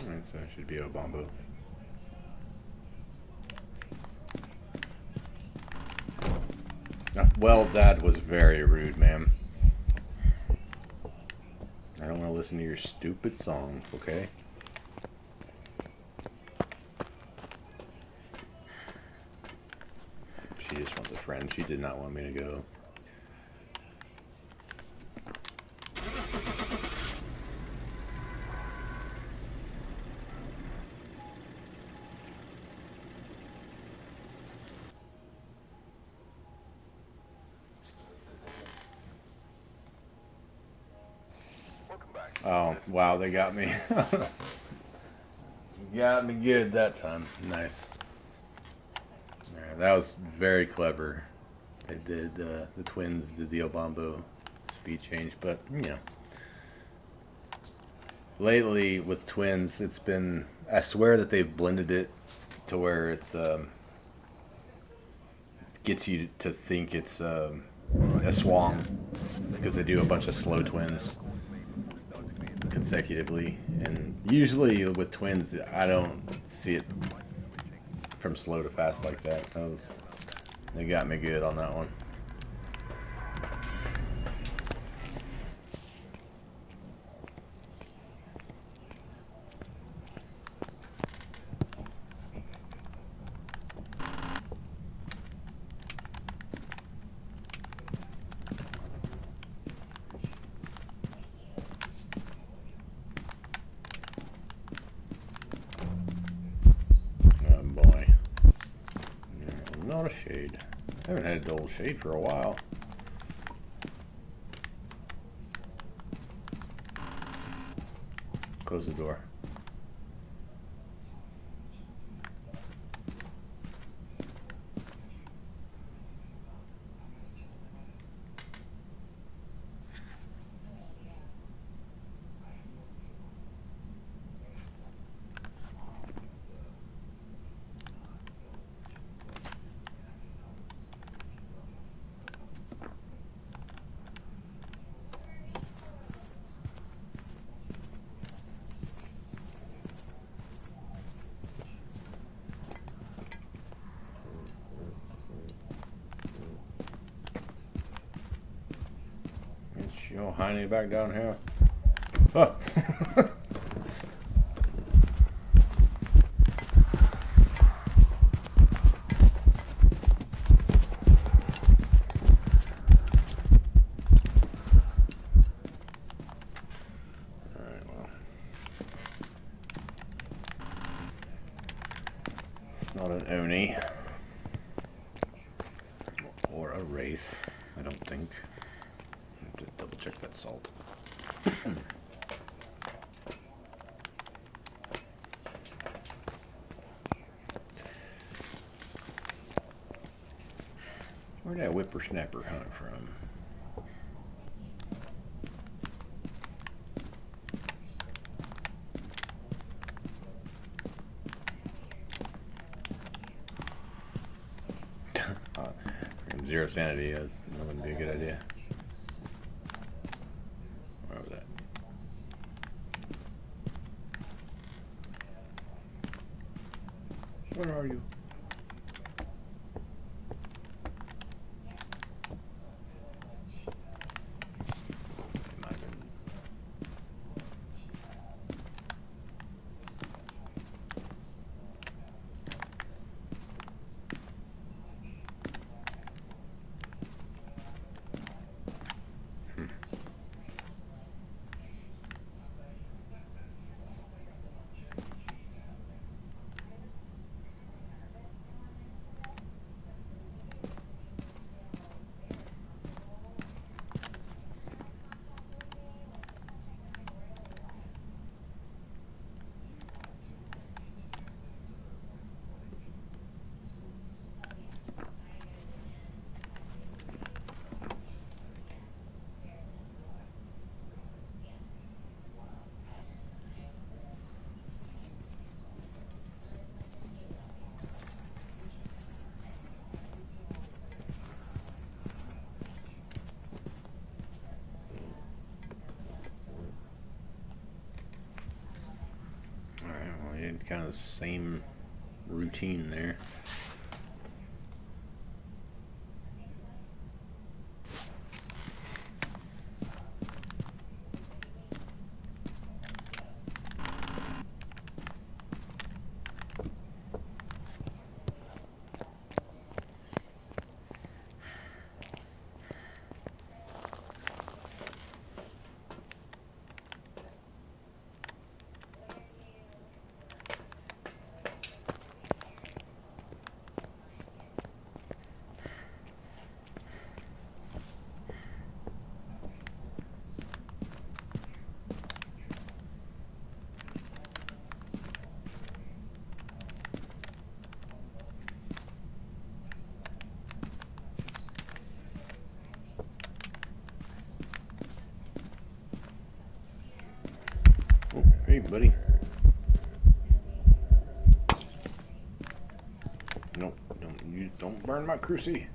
Alright, so it should be Obombo. Well, that was very rude, ma'am. I don't want to listen to your stupid song, okay? She just wants a friend. She did not want me to go. Oh, wow, they got me. Got me good that time. Nice. Yeah, that was very clever. They did, the twins did the Obombo speed change, but, you know. Lately, with twins, it's been, I swear that they've blended it to where it's, gets you to think it's, a swang, because they do a bunch of slow twins consecutively, and usually with twins I don't see it from slow to fast like that. They got me good on that one. Oh boy. Not a shade. I haven't had a dull shade for a while. Close the door. Yo, Heine back down here. Oh. It's not an Oni. Or a Wraith, I don't think. I have to double check that salt. Where'd that whippersnapper hunt from? Zero sanity, that wouldn't be a good idea. Where was that? Where are you? It might have been. Alright, well, he had kind of the same routine there. Oh, hey, buddy. Nope, don't burn my cruci.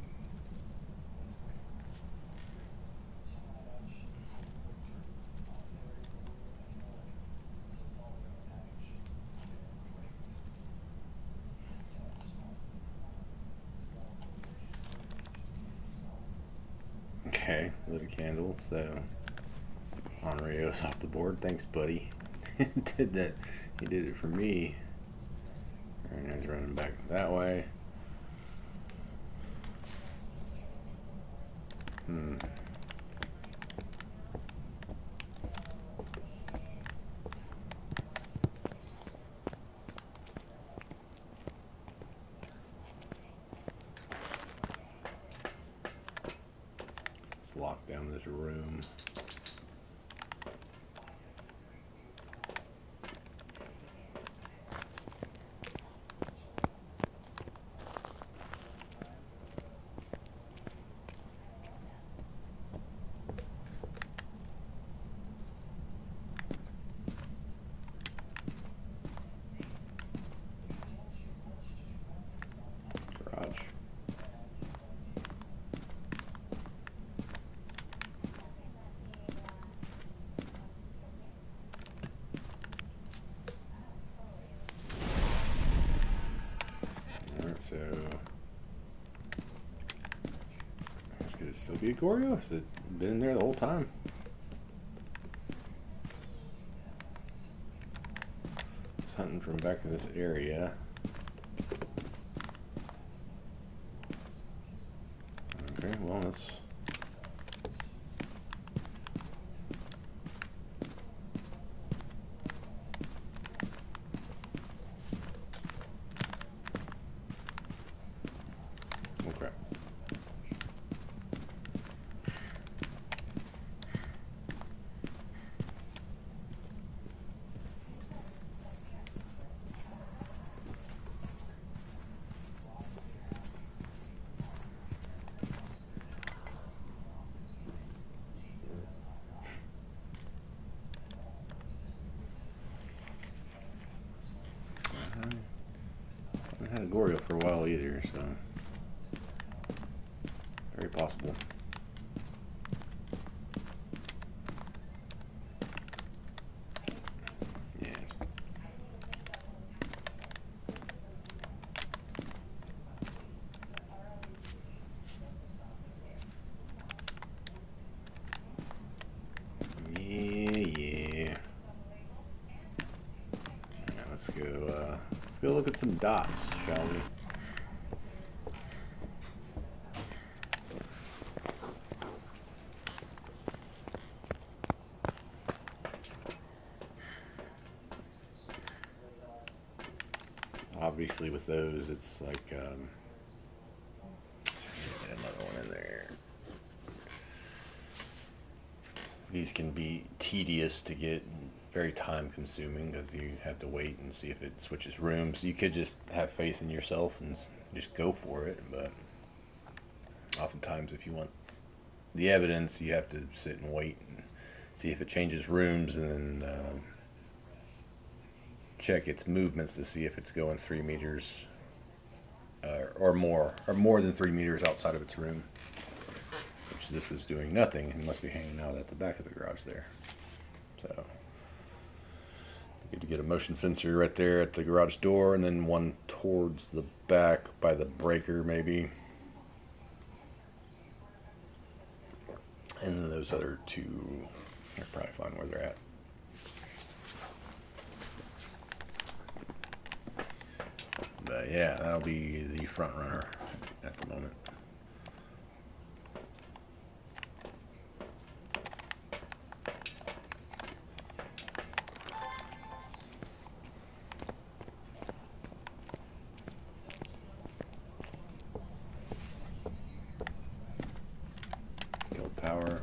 Okay, lit a candle, so Onrio's off the board. Thanks, buddy. Did that? He did it for me. And he's running back that way. Let's lock down this room. Garage. Alright, so could it still be a Goryo? Has it been in there the whole time? It's hunting from back in this area. Okay, well, let's... had Goryo for a while either, so very possible. Yeah, yeah. Alright, let's go look at some dots, shall we? Obviously, with those, it's like get another one in there. These can be tedious to get, and very time consuming because you have to wait and see if it switches rooms. You could just have faith in yourself and just go for it, but oftentimes if you want the evidence, you have to sit and wait and see if it changes rooms, and then check its movements to see if it's going 3 meters or more than 3 meters outside of its room. Which this is doing nothing. It must be hanging out at the back of the garage there. So good to get a motion sensor right there at the garage door, and then one towards the back by the breaker maybe. And then those other two, I'll probably find where they're at. But yeah, that'll be the front runner at the moment. Guild power.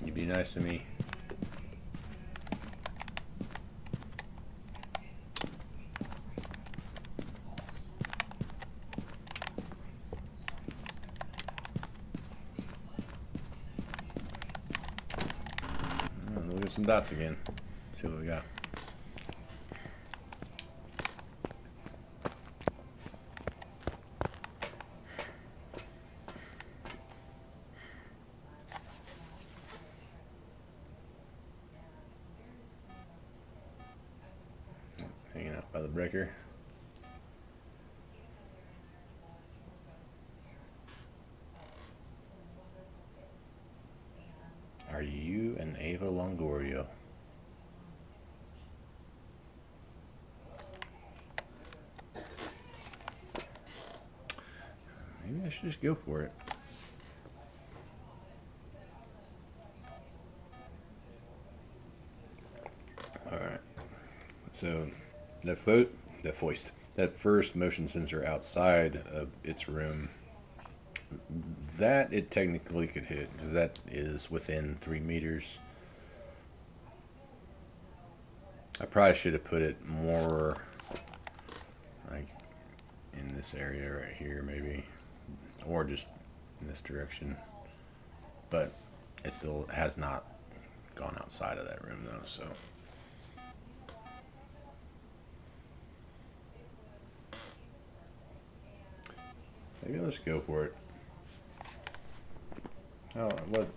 You be nice to me. Look at some dots again. See what we got. Hanging out by the breaker. Are you an Ava Longoria? Maybe I should just go for it. Alright. So that first motion sensor outside of its room, that it technically could hit because that is within 3 meters. I probably should have put it more like in this area right here maybe, or just in this direction, but it still has not gone outside of that room though, so maybe let's go for it. Oh, what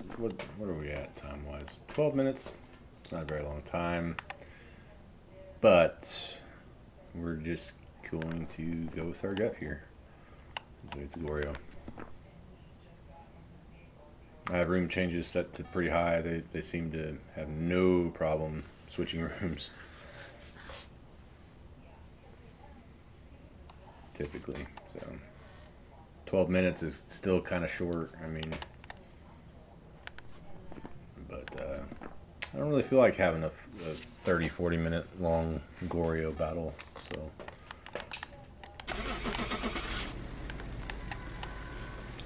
are we at time wise? 12 minutes. It's not a very long time, but we're just going to go with our gut here. So it's Goryo. I have room changes set to pretty high. They seem to have no problem switching rooms. Typically, so 12 minutes is still kind of short. I mean, but I don't really feel like having a 30, 40 minute long Goryo battle. So I'm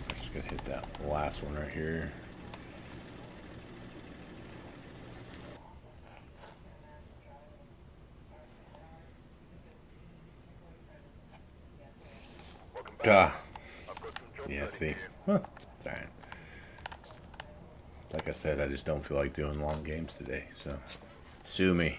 just gonna hit that last one right here. Ah, yeah, see, huh, it's alright. Like I said, I just don't feel like doing long games today, so sue me.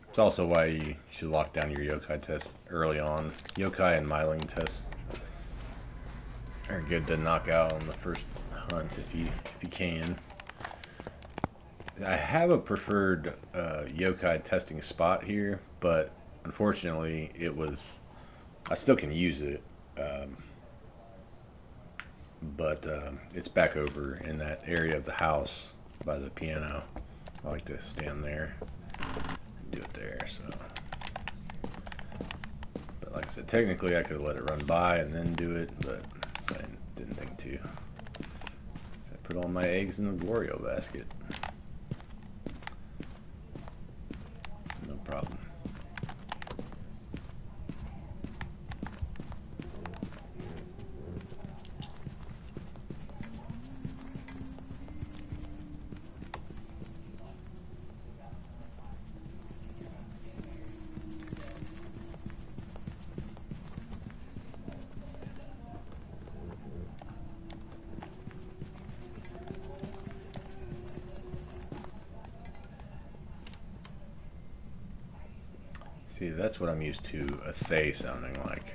It's also why you should lock down your yokai test early on. Yokai and myling tests are good to knock out on the first hunt if you can. I have a preferred yokai testing spot here, but unfortunately I still can use it, but it's back over in that area of the house by the piano. I like to stand there and do it there, so. But like I said, technically I could have let it run by and then do it, but I didn't think to. So I put all my eggs in the Goryo basket. No problem. See, that's what I'm used to a Thay sounding like.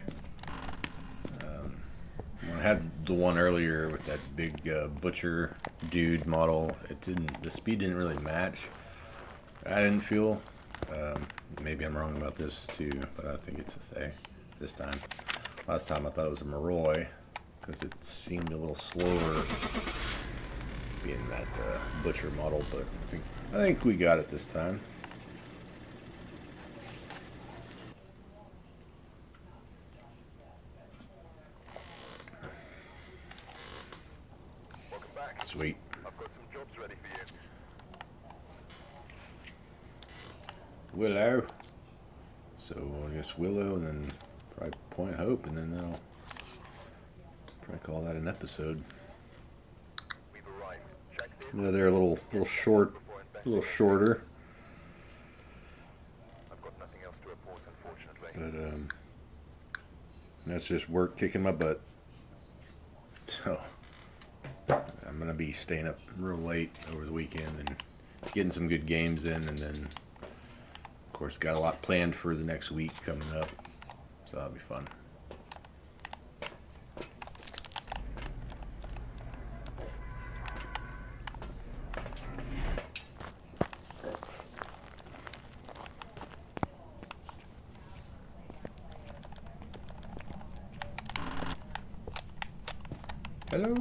When I had the one earlier with that big butcher dude model, the speed didn't really match. I didn't feel. Maybe I'm wrong about this too, but I think it's a Thay this time. Last time I thought it was a Moroi because it seemed a little slower being that butcher model, but I think we got it this time. Sweet. I've got some jobs ready for you. Willow. So I guess Willow and then probably Point Hope, and then that'll probably call that an episode. We've arrived. Checked in. You know, they're a little short, a little shorter. I've got nothing else to report, unfortunately. But that's just work kicking my butt. So I'm gonna be staying up real late over the weekend and getting some good games in, and then of course got a lot planned for the next week coming up, so that'll be fun. Hello.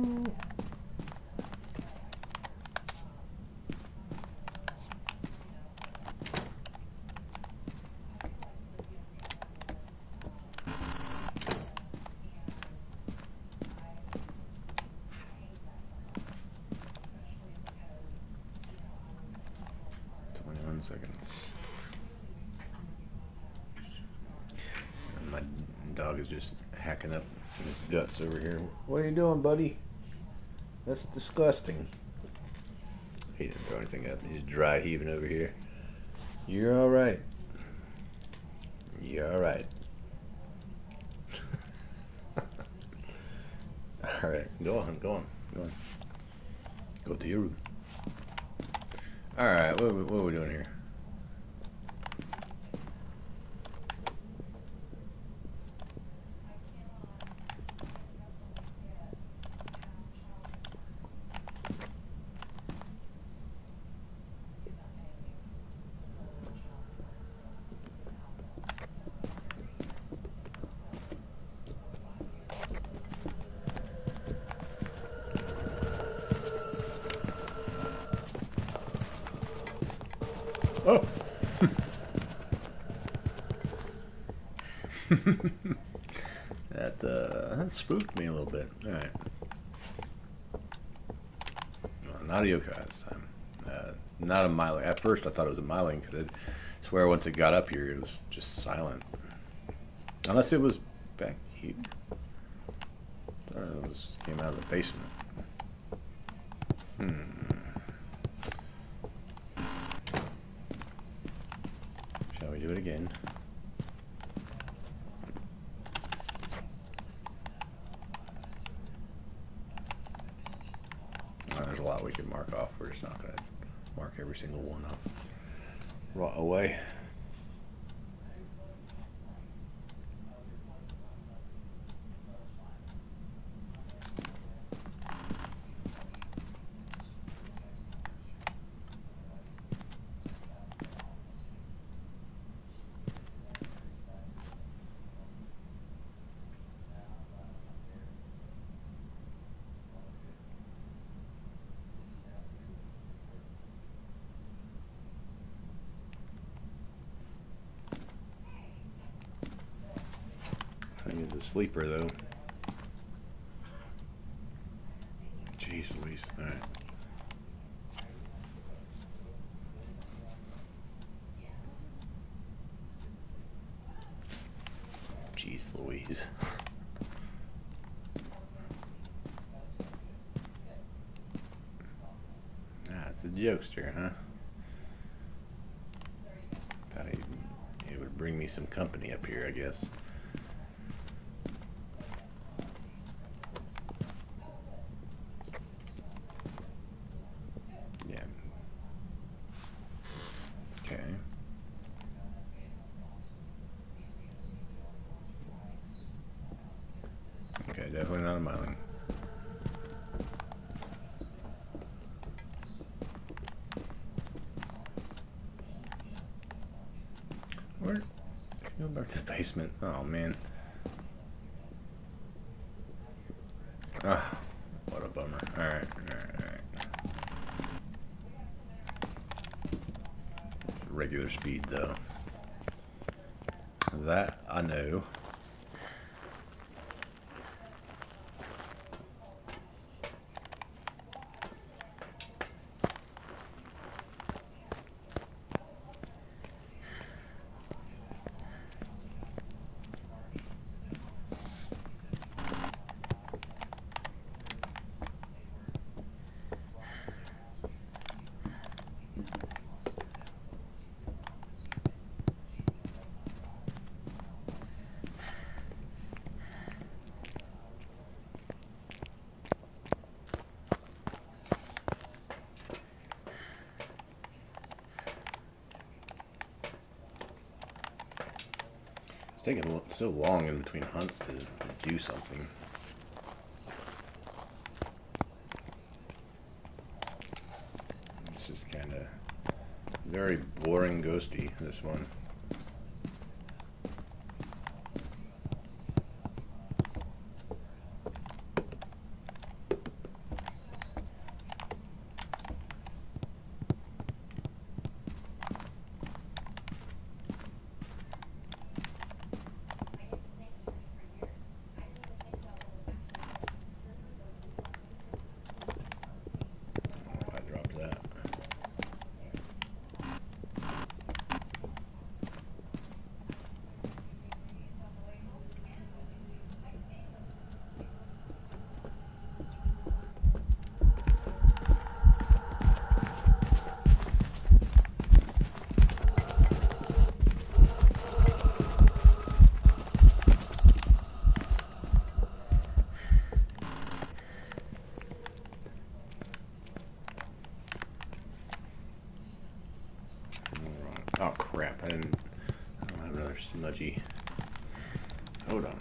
Seconds. And my dog is just hacking up his guts over here. What are you doing, buddy? That's disgusting. He didn't throw anything up. He's dry heaving over here. You're all right. You're all right. All right, go on. Go to your room. All right, what are we doing here? That spooked me a little bit. All right. Well, not a yokai this time. Not a myling. At first, I thought it was a myling because I swear once it got up here, it was just silent. Unless it was back here. It came out of the basement. Shall we do it again? There's a lot we can mark off. We're just not going to mark every single one off. Right away. He's a sleeper, though. Jeez Louise. Alright. Jeez Louise. It's a jokester, huh? Thought it would bring me some company up here, I guess. Yeah. Okay. Okay, definitely not a myling. Where? Go back to the basement. Oh man. Ah, what a bummer. Alright. Regular speed though. That I know. It's taking so long in between hunts to do something. It's just kind of very boring ghosty, this one. Oh crap, I don't have another smudgy. Hold on.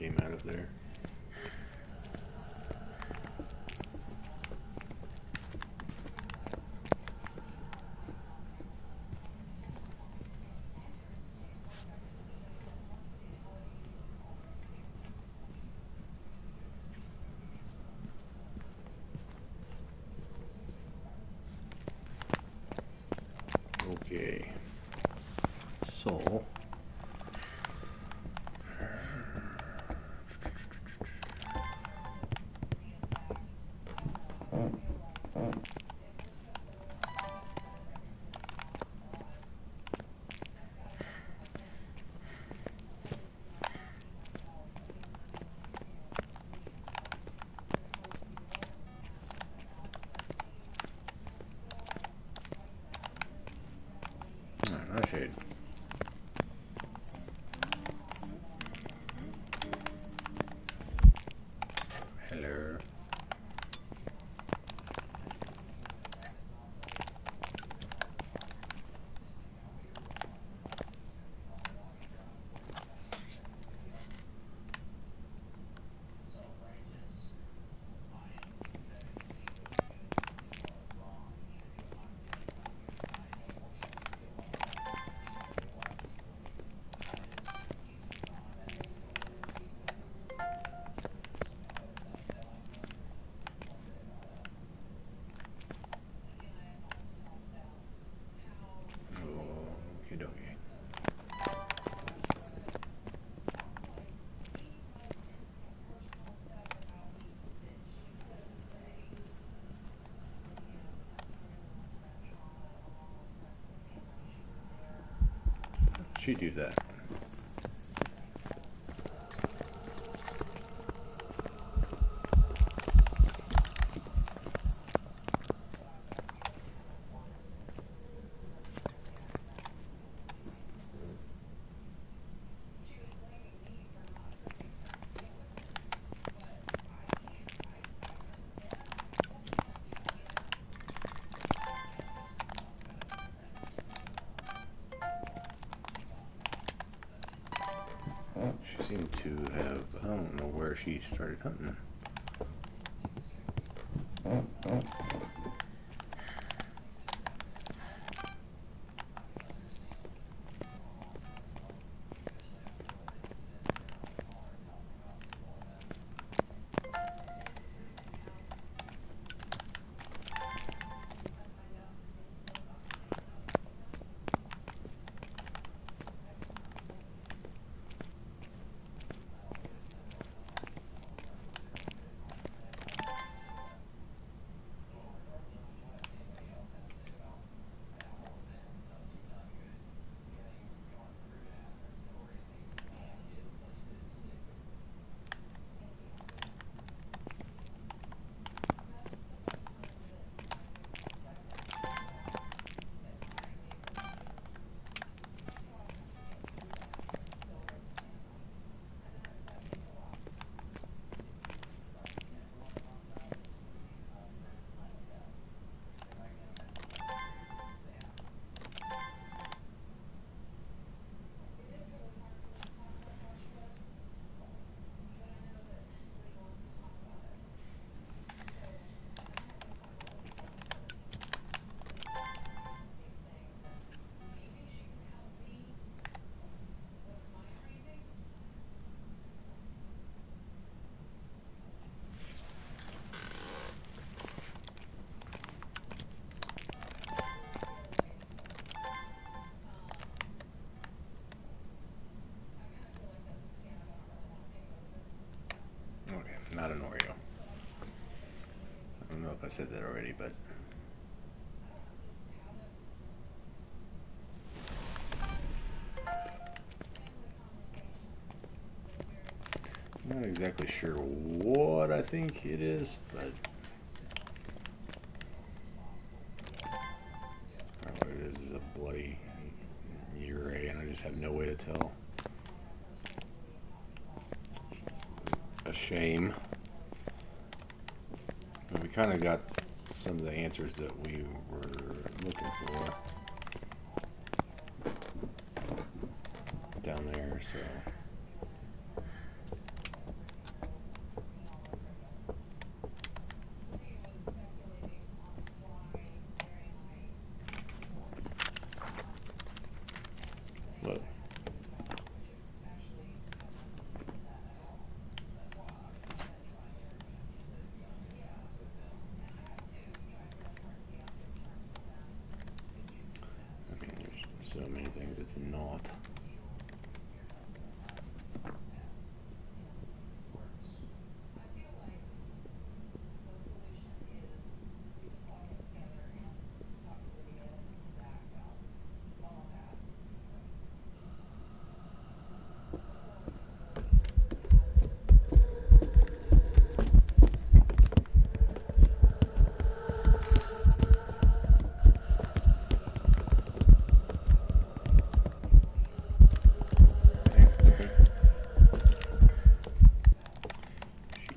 came out of there. Okay, so not shade. Hello. Okie dokie. She do that. She seemed to have, I don't know where she started hunting. Okay, not an Oreo. I don't know if I said that already, but not exactly sure what I think it is, but what it is a bloody urine, and I just have no way to tell. A shame. And we kind of got some of the answers that we were looking for down there, so so many things it's not.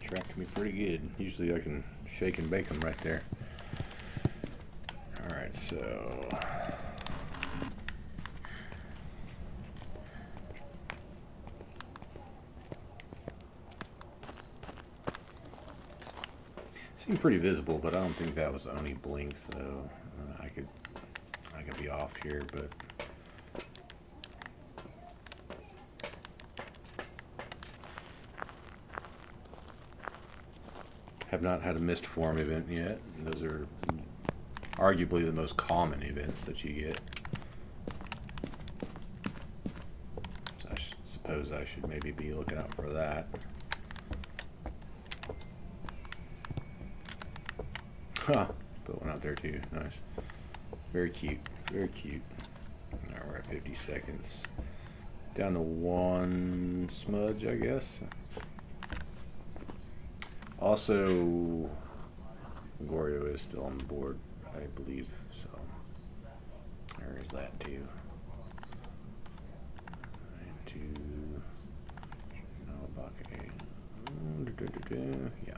Tracked me pretty good. Usually I can shake and bake them right there. Alright, so seemed pretty visible, but I don't think that was Oni blinks though. I could be off here, but have not had a missed form event yet. Those are arguably the most common events that you get. So I suppose I should maybe be looking out for that. Huh, put one out there too. Nice. Very cute. Very cute. Now we're at 50 seconds. Down to one smudge, I guess. Also, Gorio is still on the board, I believe, so there is that too. Yeah.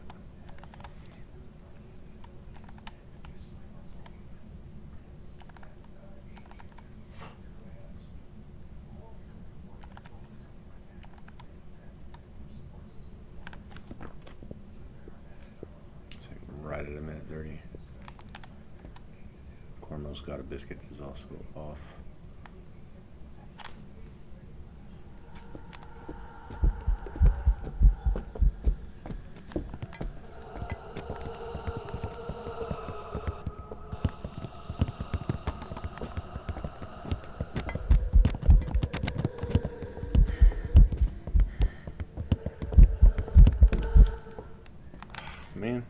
Right at a minute 30. Cormo's got a biscuits is also off. Man.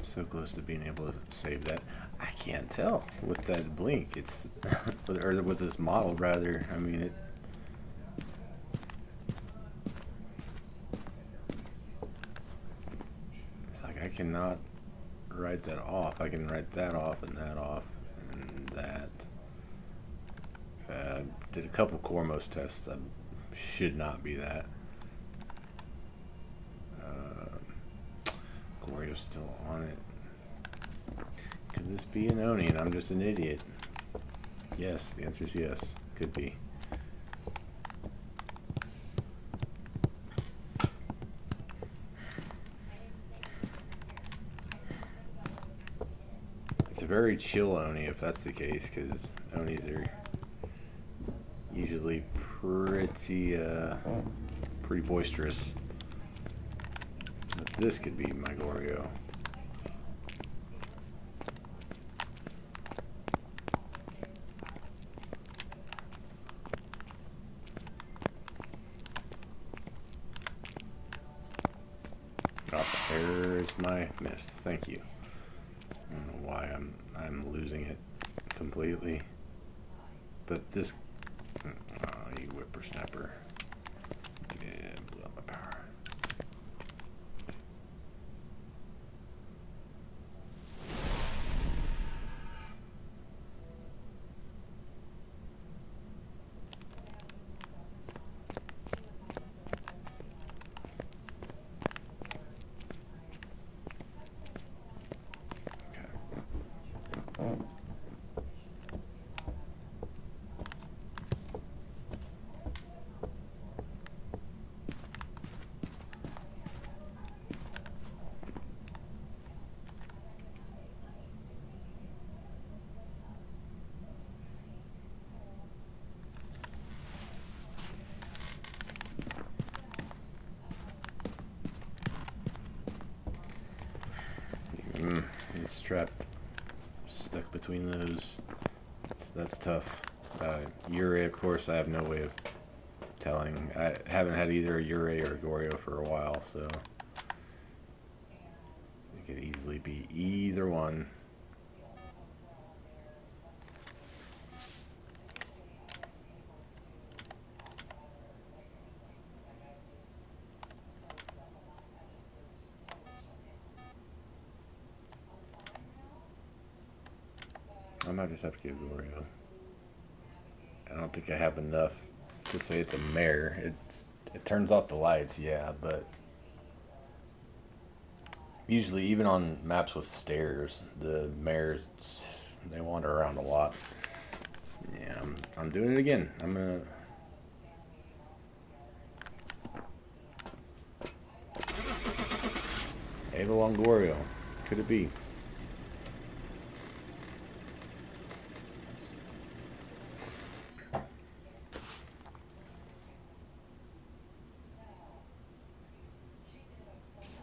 So close to being able to save that. I can't tell with that blink. It's or with this model rather. I mean it. It's like I cannot write that off. I can write that off and that. Did a couple Cormos tests. I should not be that. Gorio's still on it. Could this be an Oni and I'm just an idiot? Yes, the answer is yes. Could be. It's a very chill Oni if that's the case, because Onis are usually pretty boisterous. But this could be my Gorio. Oh, there's my mist. Thank you. I don't know why I'm losing it completely. But this, oh, you whippersnapper. Yeah, blew up my power. He's trapped. north between those. That's tough. Ure, of course, I have no way of telling. I haven't had either a Ure or a Goryo for a while, so it could easily be either one. I might just have to get Goryo. I don't think I have enough to say it's a mare. It turns off the lights, yeah, but usually even on maps with stairs, the mares, they wander around a lot. Yeah, I'm doing it again. I'm gonna. Ava Longorio. Could it be?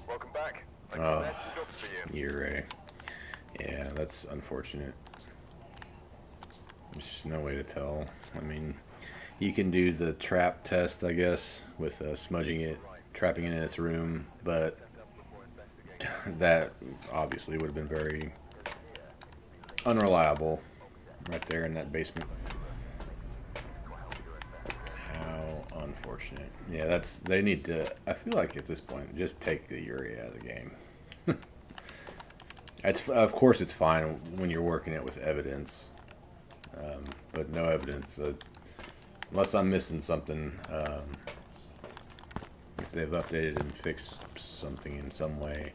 Welcome back. I got Oh, some jobs for you. you're right. Yeah, that's unfortunate. There's just no way to tell. I mean, you can do the trap test, I guess, with smudging it, trapping it in its room, but Set up for more investigation. that obviously would have been very unreliable right there in that basement. How unfortunate. Yeah, they need to, I feel like at this point, just take the Yuri out of the game. Of course it's fine when you're working it with evidence, but no evidence, unless I'm missing something. If they've updated and fixed something in some way,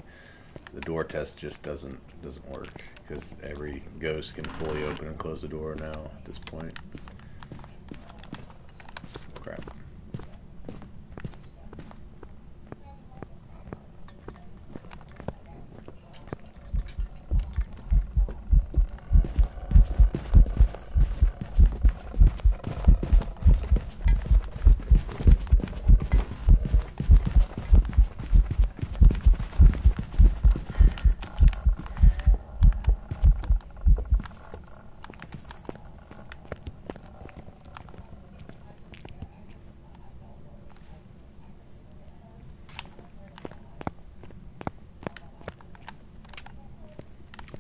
the door test just doesn't work, because every ghost can fully open and close the door now at this point. Crap.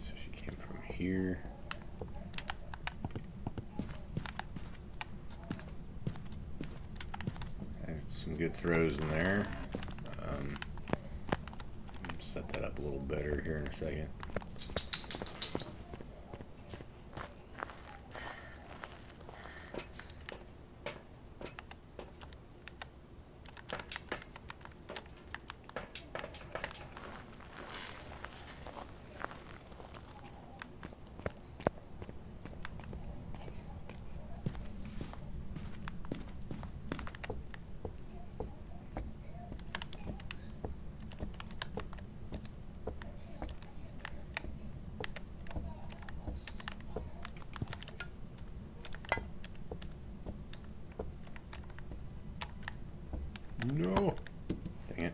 So she came from here. Some good throws in there. Set that up a little better here in a second. No. Dang it.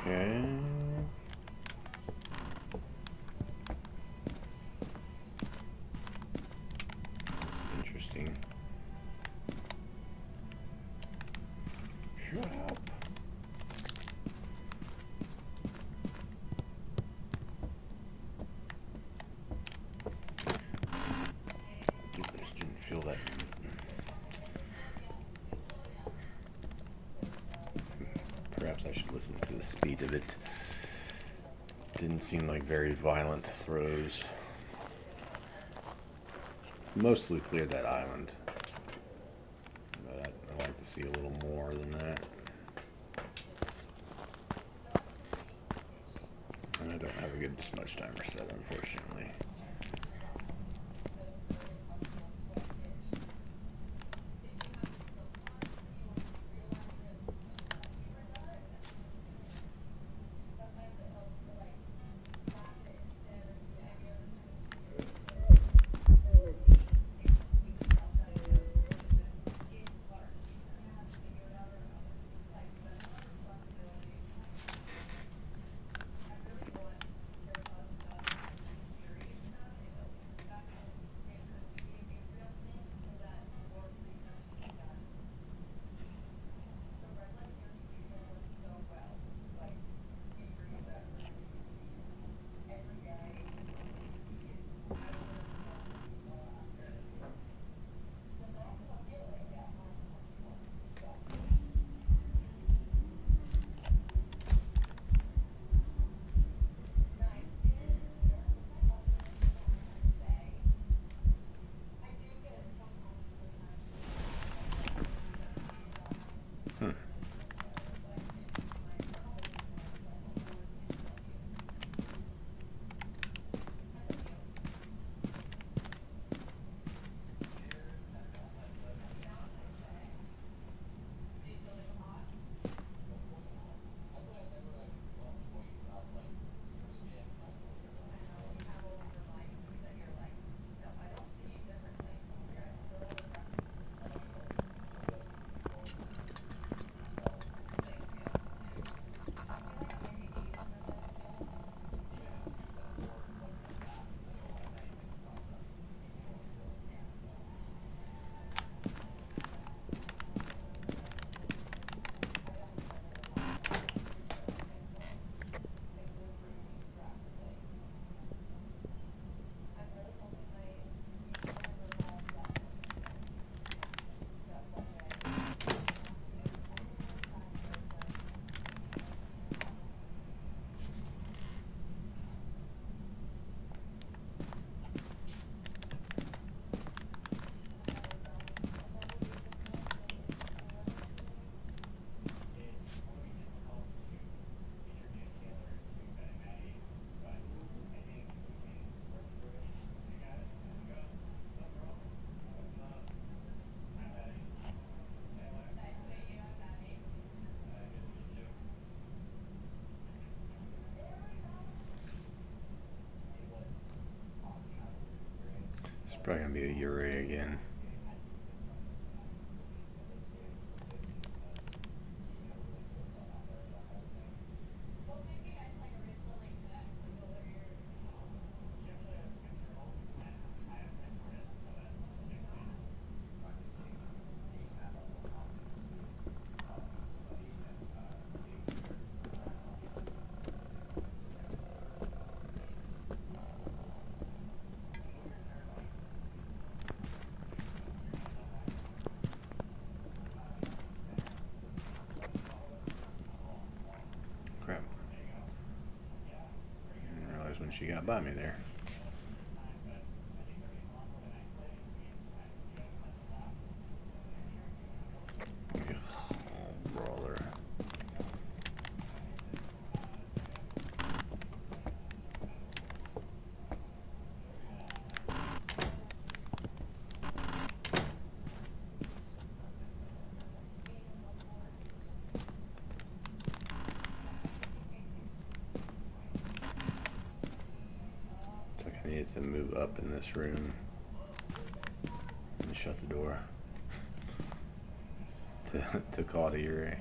Okay. This is interesting. Shut up. I just didn't feel that. Perhaps I should listen to the speed of it. Didn't seem like very violent throws. Mostly cleared that island. But I'd like to see a little more than that. And I don't have a good smudge timer set, unfortunately. It's probably gonna be a Yuri again. Crap. I didn't realize when she got by me there. Oh, brother. It's like I needed to move up in this room and shut the door to call to Yuri.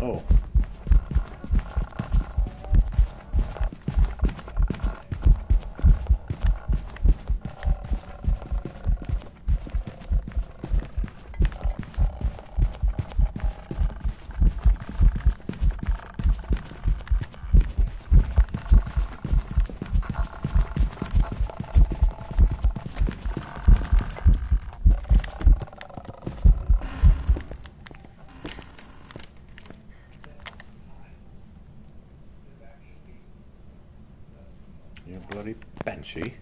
Oh. bloody Banshee.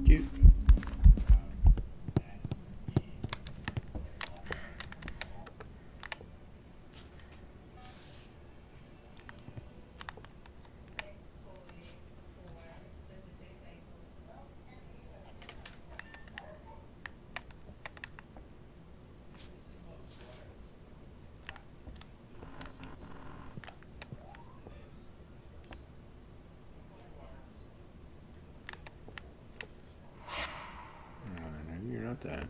Cute. No, you're not that.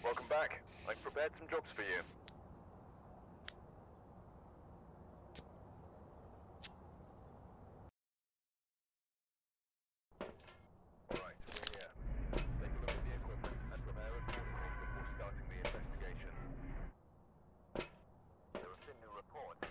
Welcome back. I've prepared some jobs for you. Alright, we're here. Take a look at the equipment and prepare accordingly before starting the investigation. There have been new reports, but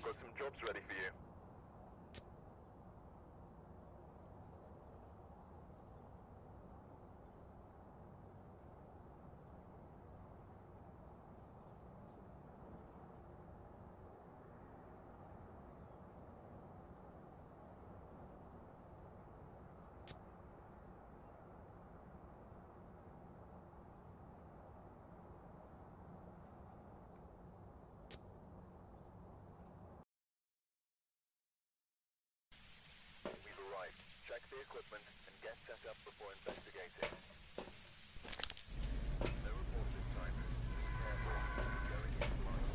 got some jobs ready for you. We've arrived. Check the equipment and get set up before investigating. No report this time. Be careful. You're going in blind.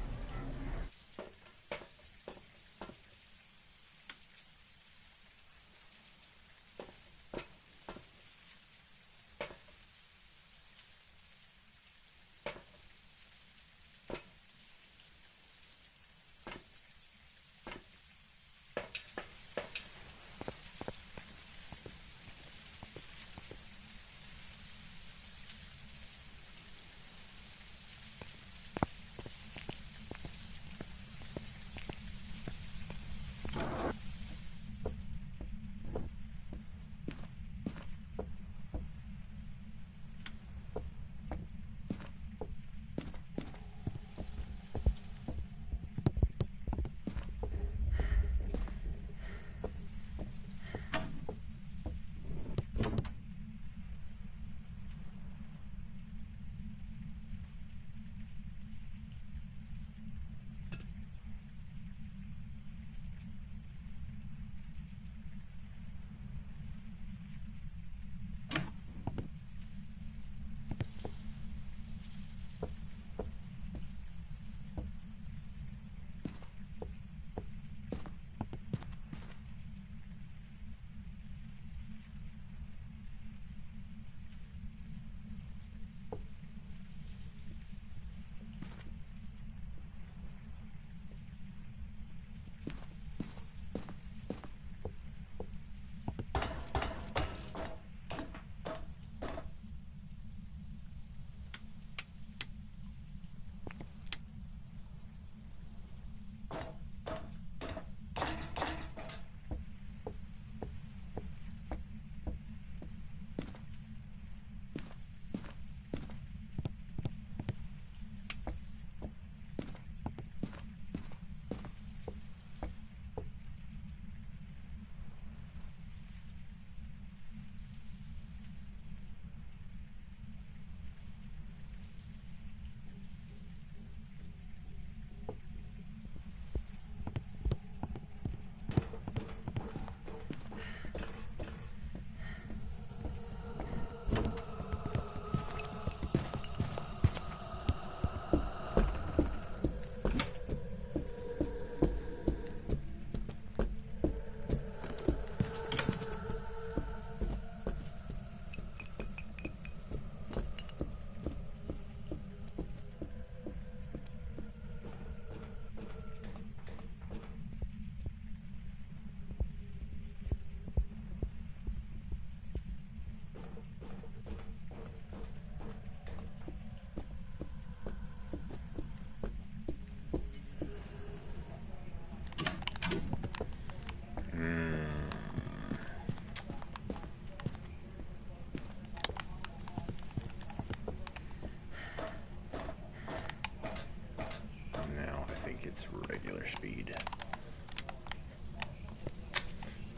It's regular speed,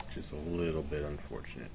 which is a little bit unfortunate.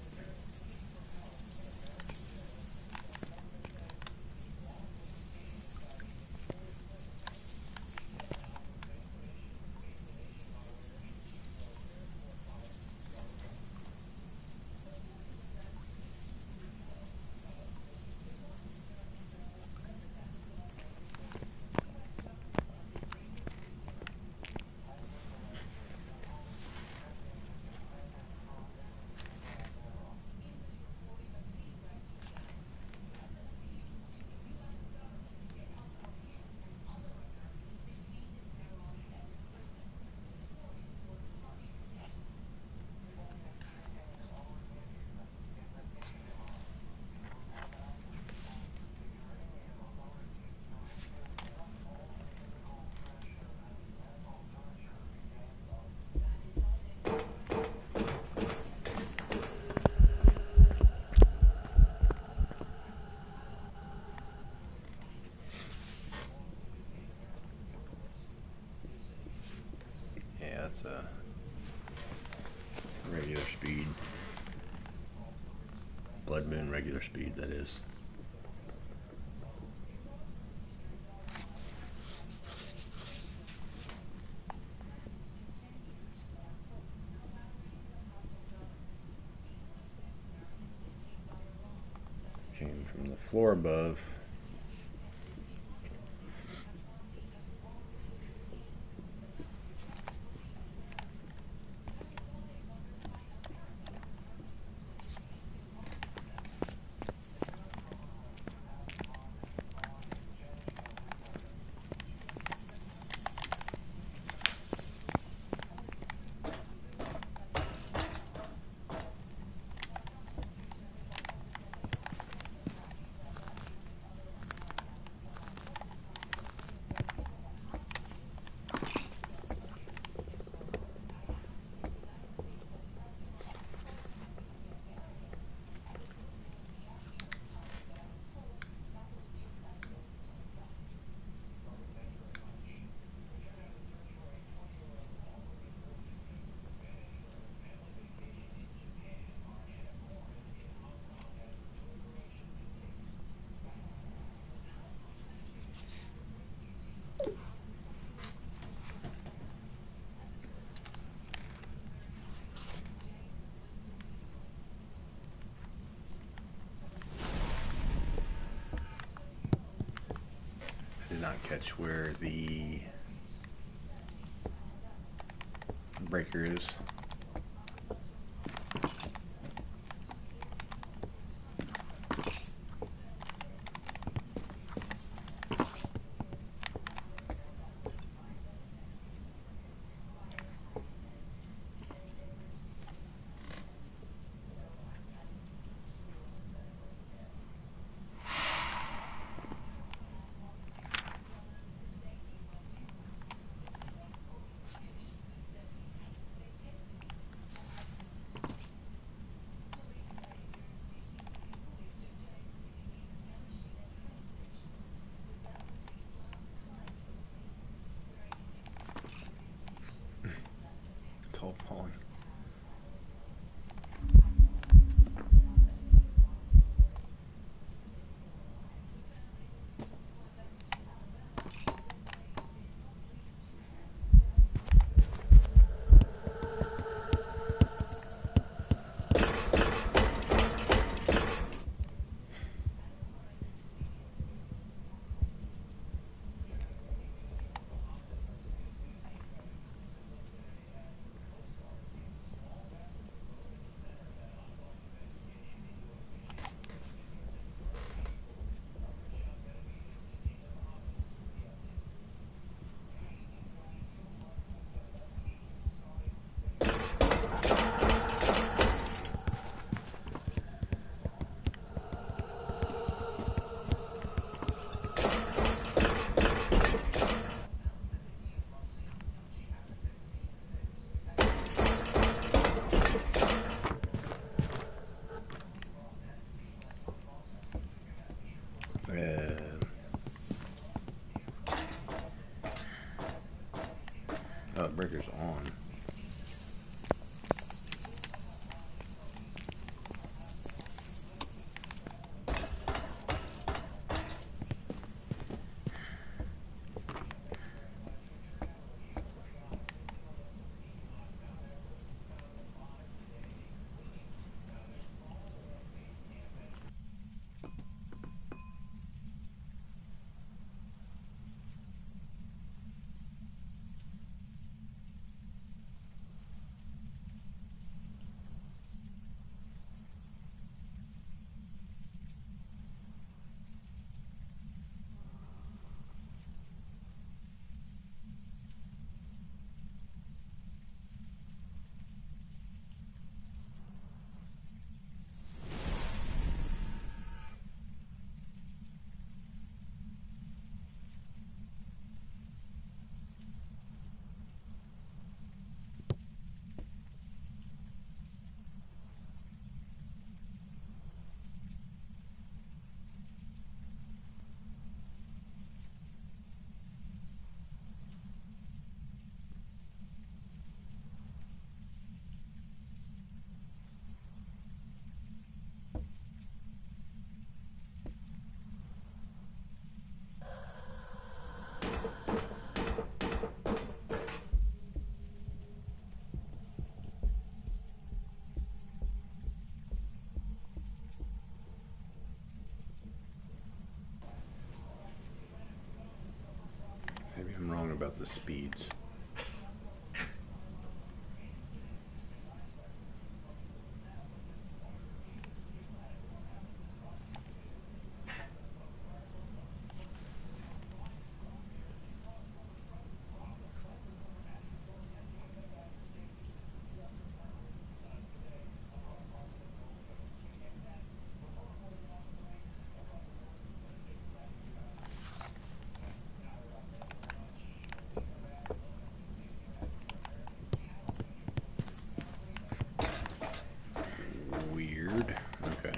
that's a regular speed. Blood moon regular speed, that is. Came from the floor above. Did not catch where the breaker is. It's all falling. Oh, the breaker's on. Maybe I'm wrong about the speeds. Weird. Okay.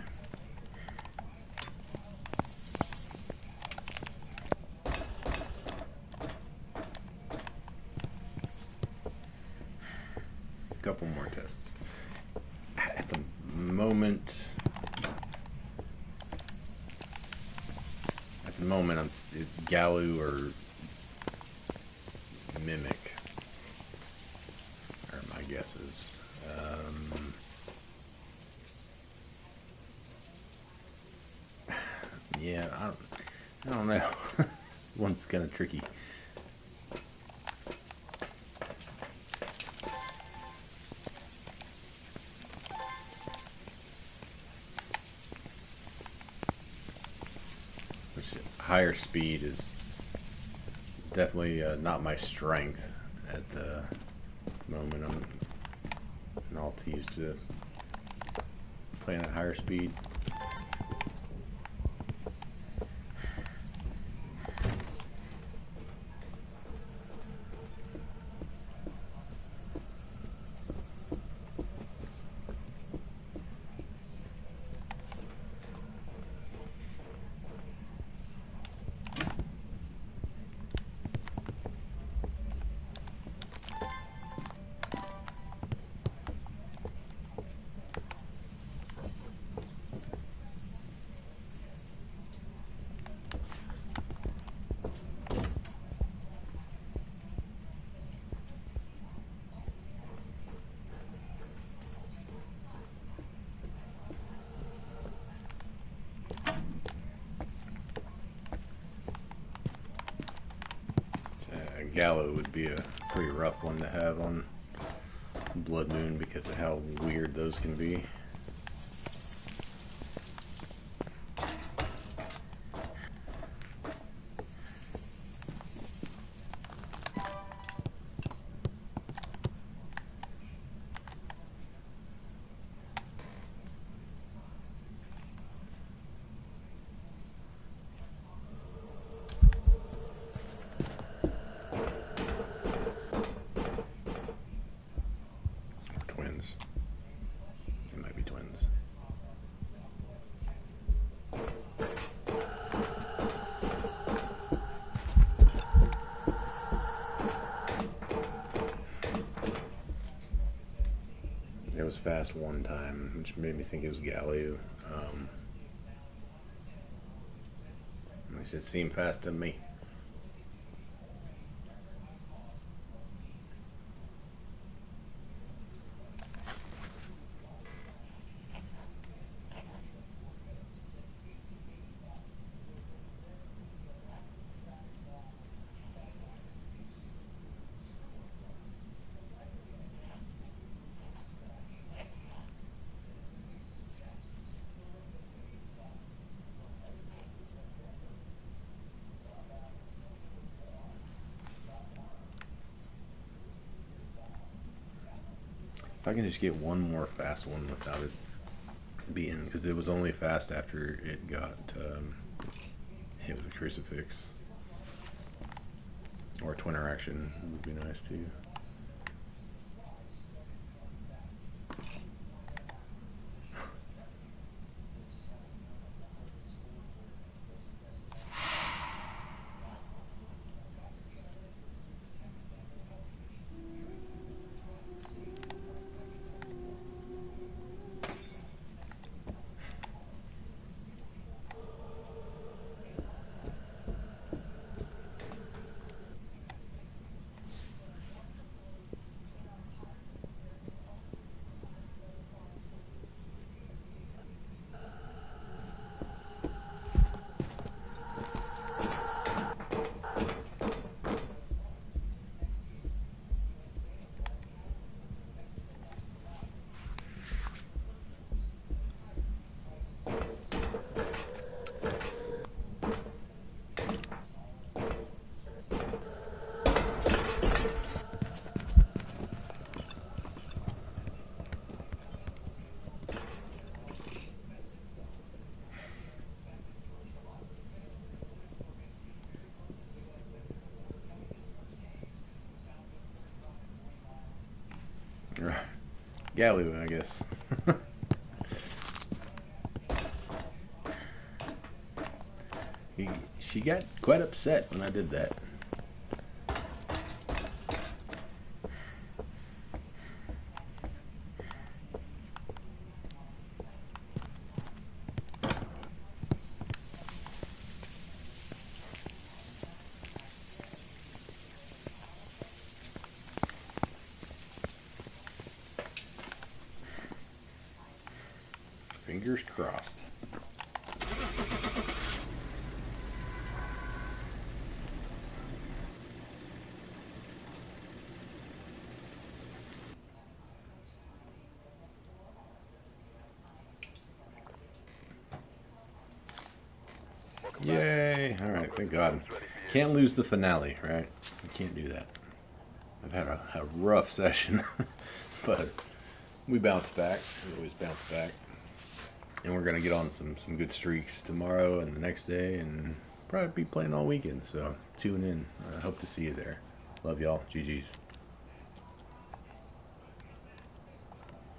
Couple more tests. At the moment, I'm Galu or Mimic are my guesses. Yeah, I don't know. This one's kind of tricky. Higher speed is definitely not my strength at the moment. I'm not used to playing at higher speed. Gallo would be a pretty rough one to have on Blood Moon because of how weird those can be. Twins. It might be twins. It was fast one time, which made me think it was Galio. At least it seemed fast to me. If I can just get one more fast one without it being, because it was only fast after it got hit with a crucifix. Or twin interaction would be nice too. Galoo, I guess. She got quite upset when I did that. Fingers crossed. Yay! Alright, thank God. Can't lose the finale, right? You can't do that. I've had a rough session, but we bounced back. We always bounce back. And we're going to get on some good streaks tomorrow and the next day, and probably be playing all weekend, so tune in. I hope to see you there. Love y'all. GG's.